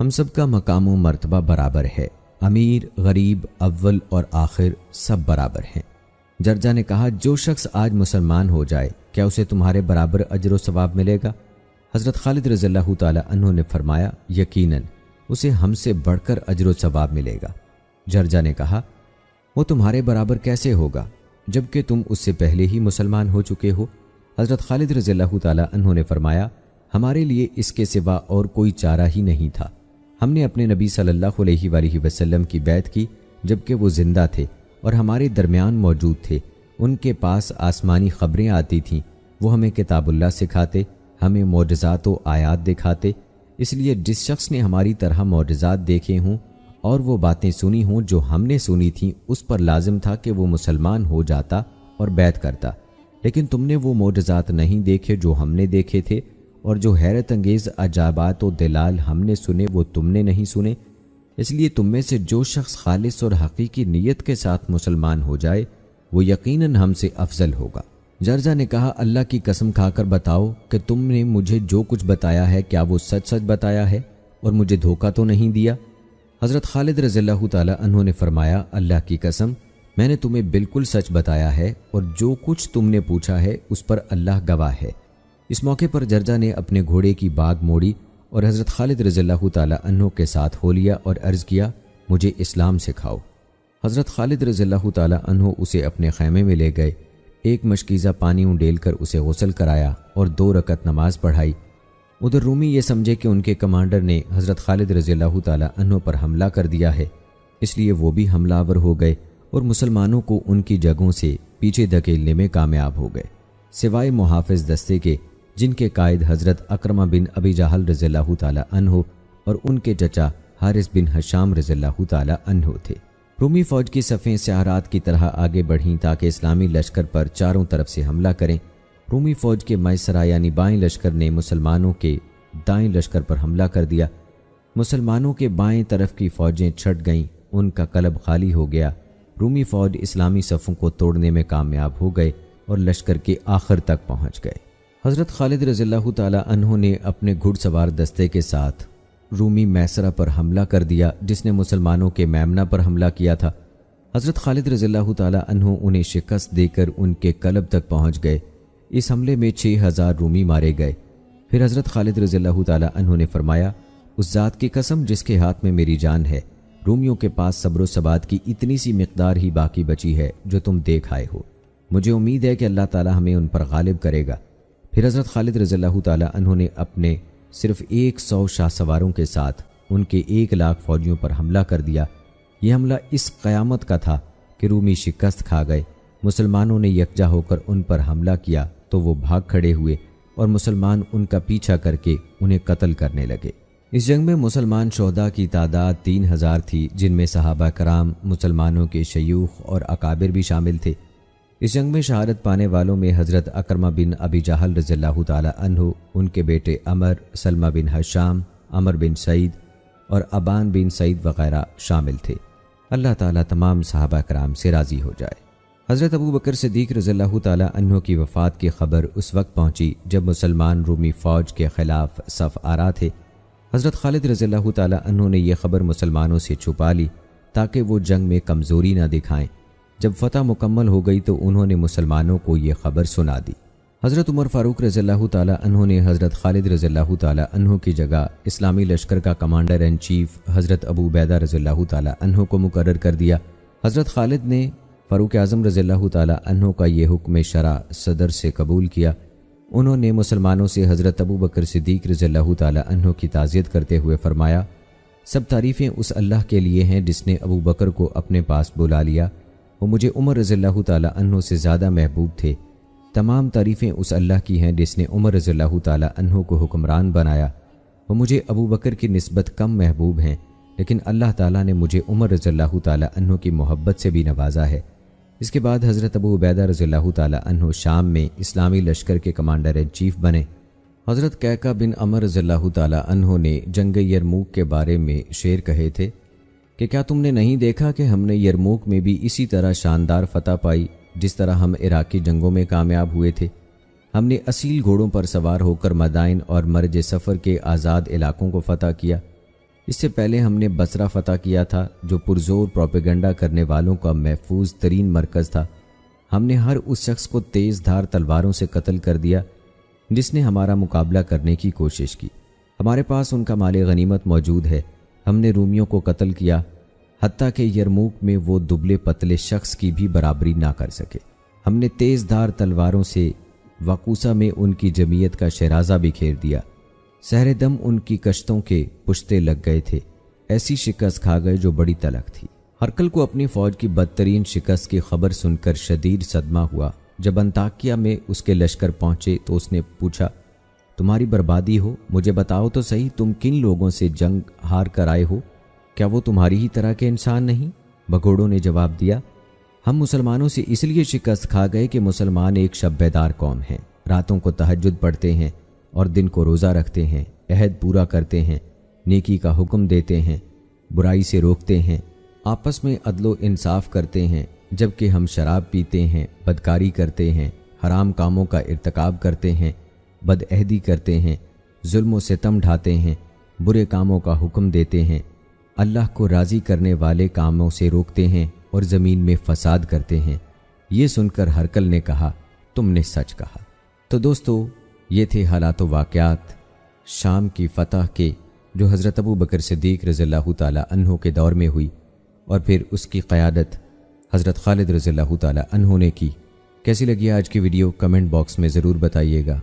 ہم سب کا مقام و مرتبہ برابر ہے، امیر غریب اول اور آخر سب برابر ہیں۔ جرجا نے کہا جو شخص آج مسلمان ہو جائے کیا اسے تمہارے برابر اجر و ثواب ملے گا؟ حضرت خالد رضی اللہ تعالی عنہ نے فرمایا یقیناً اسے ہم سے بڑھ کر اجر و ثواب ملے گا۔ جرجا نے کہا وہ تمہارے برابر کیسے ہوگا جبکہ تم اس سے پہلے ہی مسلمان ہو چکے ہو؟ حضرت خالد رضی اللہ تعالی عنہ نے فرمایا ہمارے لیے اس کے سوا اور کوئی چارہ ہی نہیں تھا، ہم نے اپنے نبی صلی اللہ علیہ وآلہ وسلم کی بیعت کی جبکہ وہ زندہ تھے اور ہمارے درمیان موجود تھے، ان کے پاس آسمانی خبریں آتی تھیں، وہ ہمیں کتاب اللہ سکھاتے، ہمیں معجزات و آیات دکھاتے، اس لیے جس شخص نے ہماری طرح معجزات دیکھے ہوں اور وہ باتیں سنی ہوں جو ہم نے سنی تھیں اس پر لازم تھا کہ وہ مسلمان ہو جاتا اور بیعت کرتا، لیکن تم نے وہ معجزات نہیں دیکھے جو ہم نے دیکھے تھے، اور جو حیرت انگیز عجائبات و دلال ہم نے سنے وہ تم نے نہیں سنے، اس لیے تم میں سے جو شخص خالص اور حقیقی نیت کے ساتھ مسلمان ہو جائے وہ یقیناً ہم سے افضل ہوگا۔ جرجا نے کہا اللہ کی قسم کھا کر بتاؤ کہ تم نے مجھے جو کچھ بتایا ہے کیا وہ سچ سچ بتایا ہے اور مجھے دھوکہ تو نہیں دیا؟ حضرت خالد رضی اللہ تعالی عنہ نے فرمایا اللہ کی قسم میں نے تمہیں بالکل سچ بتایا ہے اور جو کچھ تم نے پوچھا ہے اس پر اللہ گواہ ہے۔ اس موقع پر جرجا نے اپنے گھوڑے کی باگ موڑی اور حضرت خالد رضی اللہ تعالی عنہ کے ساتھ ہو لیا اور عرض کیا مجھے اسلام سکھاؤ۔ حضرت خالد رضی اللہ تعالی عنہ اسے اپنے خیمے میں لے گئے، ایک مشکیزہ پانی ڈیل کر اسے غسل کرایا اور 2 رکعت نماز پڑھائی۔ ادھر رومی یہ سمجھے کہ ان کے کمانڈر نے حضرت خالد رضی اللہ تعالی عنہ پر حملہ کر دیا ہے، اس لیے وہ بھی حملہ آور ہو گئے اور مسلمانوں کو ان کی جگہوں سے پیچھے دھکیلنے میں کامیاب ہو گئے، سوائے محافظ دستے کے جن کے قائد حضرت اکرمہ بن ابی جہل رضی اللہ تعالی عنہ اور ان کے چچا حارث بن حشام رضی اللہ تعالی عنہ تھے۔ رومی فوج کی صفیں سیارات کی طرح آگے بڑھیں تاکہ اسلامی لشکر پر چاروں طرف سے حملہ کریں۔ رومی فوج کے میسرہ یعنی بائیں لشکر نے مسلمانوں کے دائیں لشکر پر حملہ کر دیا۔ مسلمانوں کے بائیں طرف کی فوجیں چھٹ گئیں، ان کا قلب خالی ہو گیا۔ رومی فوج اسلامی صفوں کو توڑنے میں کامیاب ہو گئے اور لشکر کے آخر تک پہنچ گئے۔ حضرت خالد رضی اللہ تعالی عنہ نے اپنے گھڑ سوار دستے کے ساتھ رومی میسرہ پر حملہ کر دیا جس نے مسلمانوں کے میمنہ پر حملہ کیا تھا۔ حضرت خالد رضی اللہ تعالی عنہ انہیں شکست دے کر ان کے قلب تک پہنچ گئے۔ اس حملے میں 6000 رومی مارے گئے۔ پھر حضرت خالد رضی اللہ تعالی عنہ نے فرمایا، اس ذات کی قسم جس کے ہاتھ میں میری جان ہے، رومیوں کے پاس صبر و ثبات کی اتنی سی مقدار ہی باقی بچی ہے جو تم دیکھ آئے ہو۔ مجھے امید ہے کہ اللہ تعالی ہمیں ان پر غالب کرے گا۔ پھر حضرت خالد رضی اللہ تعالی عنہ نے اپنے صرف 100 شاہ سواروں کے ساتھ ان کے 1,00,000 فوجیوں پر حملہ کر دیا۔ یہ حملہ اس قیامت کا تھا کہ رومی شکست کھا گئے۔ مسلمانوں نے یکجا ہو کر ان پر حملہ کیا تو وہ بھاگ کھڑے ہوئے اور مسلمان ان کا پیچھا کر کے انہیں قتل کرنے لگے۔ اس جنگ میں مسلمان شہداء کی تعداد 3000 تھی، جن میں صحابہ کرام، مسلمانوں کے شیوخ اور اکابر بھی شامل تھے۔ اس جنگ میں شہادت پانے والوں میں حضرت اکرمہ بن ابی جہل رضی اللہ تعالی عنہ، ان کے بیٹے عمر، سلمہ بن حشام، عمر بن سعید اور ابان بن سعید وغیرہ شامل تھے۔ اللہ تعالیٰ تمام صحابہ کرام سے راضی ہو جائے۔ حضرت ابو بکر صدیق رضی اللہ تعالی عنہ کی وفات کی خبر اس وقت پہنچی جب مسلمان رومی فوج کے خلاف صف آرا تھے۔ حضرت خالد رضی اللہ تعالی عنہ نے یہ خبر مسلمانوں سے چھپا لی تاکہ وہ جنگ میں کمزوری نہ دکھائیں۔ جب فتح مکمل ہو گئی تو انہوں نے مسلمانوں کو یہ خبر سنا دی۔ حضرت عمر فاروق رضی اللہ تعالی عنہ نے حضرت خالد رضی اللہ تعالی عنہ کی جگہ اسلامی لشکر کا کمانڈر ان چیف حضرت ابو عبیدہ رضی اللہ تعالی عنہ کو مقرر کر دیا۔ حضرت خالد نے فاروق اعظم رضی اللہ تعالی عنہ کا یہ حکم شرع صدر سے قبول کیا۔ انہوں نے مسلمانوں سے حضرت ابو بکر صدیق رضی اللہ تعالی عنہ کی تعزیت کرتے ہوئے فرمایا، سب تعریفیں اس اللہ کے لیے ہیں جس نے ابو بکر کو اپنے پاس بلا لیا۔ وہ مجھے عمر رضی اللہ تعالی عنہ سے زیادہ محبوب تھے۔ تمام تعریفیں اس اللہ کی ہیں جس نے عمر رضی اللہ تعالی عنہ کو حکمران بنایا۔ وہ مجھے ابو بکر کی نسبت کم محبوب ہیں، لیکن اللہ تعالیٰ نے مجھے عمر رضی اللہ تعالی عنہ کی محبت سے بھی نوازا ہے۔ اس کے بعد حضرت ابو عبیدہ رضی اللہ تعالی عنہ شام میں اسلامی لشکر کے کمانڈر ان چیف بنے۔ حضرت کیکا بن عمر رضی اللہ تعالی عنہ نے جنگ یرموک کے بارے میں شعر کہے تھے کہ کیا تم نے نہیں دیکھا کہ ہم نے یرموک میں بھی اسی طرح شاندار فتح پائی جس طرح ہم عراقی جنگوں میں کامیاب ہوئے تھے۔ ہم نے اصیل گھوڑوں پر سوار ہو کر مدائن اور مرج سفر کے آزاد علاقوں کو فتح کیا۔ اس سے پہلے ہم نے بصرہ فتح کیا تھا جو پرزور پروپیگنڈا کرنے والوں کا محفوظ ترین مرکز تھا۔ ہم نے ہر اس شخص کو تیز دھار تلواروں سے قتل کر دیا جس نے ہمارا مقابلہ کرنے کی کوشش کی۔ ہمارے پاس ان کا مال غنیمت موجود ہے۔ ہم نے رومیوں کو قتل کیا، حتیٰ کہ یرموک میں وہ دبلے پتلے شخص کی بھی برابری نہ کر سکے۔ ہم نے تیز دھار تلواروں سے وقوسہ میں ان کی جمعیت کا شیرازہ بھی کھیر دیا۔ سحر دم ان کی کشتوں کے پشتے لگ گئے تھے، ایسی شکست کھا گئے جو بڑی تلخ تھی۔ ہرکل کو اپنی فوج کی بدترین شکست کی خبر سن کر شدید صدمہ ہوا۔ جب انطاکیہ میں اس کے لشکر پہنچے تو اس نے پوچھا، تمہاری بربادی ہو، مجھے بتاؤ تو صحیح تم کن لوگوں سے جنگ ہار کر آئے ہو؟ کیا وہ تمہاری ہی طرح کے انسان نہیں؟ بگھوڑوں نے جواب دیا، ہم مسلمانوں سے اس لیے شکست کھا گئے کہ مسلمان ایک شب بیدار قوم ہیں، راتوں کو تہجد پڑھتے ہیں اور دن کو روزہ رکھتے ہیں، عہد پورا کرتے ہیں، نیکی کا حکم دیتے ہیں، برائی سے روکتے ہیں، آپس میں عدل و انصاف کرتے ہیں، جبکہ ہم شراب پیتے ہیں، بدکاری کرتے ہیں، حرام کاموں کا ارتکاب کرتے ہیں، بدعہدی کرتے ہیں، ظلم و ستم ڈھاتے ہیں، برے کاموں کا حکم دیتے ہیں، اللہ کو راضی کرنے والے کاموں سے روکتے ہیں اور زمین میں فساد کرتے ہیں۔ یہ سن کر ہرکل نے کہا، تم نے سچ کہا۔ تو دوستو، یہ تھے حالات و واقعات شام کی فتح کے جو حضرت ابو بکر صدیق رضی اللہ تعالی عنہ کے دور میں ہوئی، اور پھر اس کی قیادت حضرت خالد رضی اللہ تعالی عنہ نے کی۔ کیسی لگی آج کی ویڈیو کمنٹ باکس میں ضرور بتائیے گا۔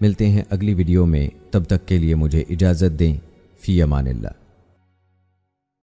ملتے ہیں اگلی ویڈیو میں، تب تک کے لیے مجھے اجازت دیں۔ فی امان اللہ۔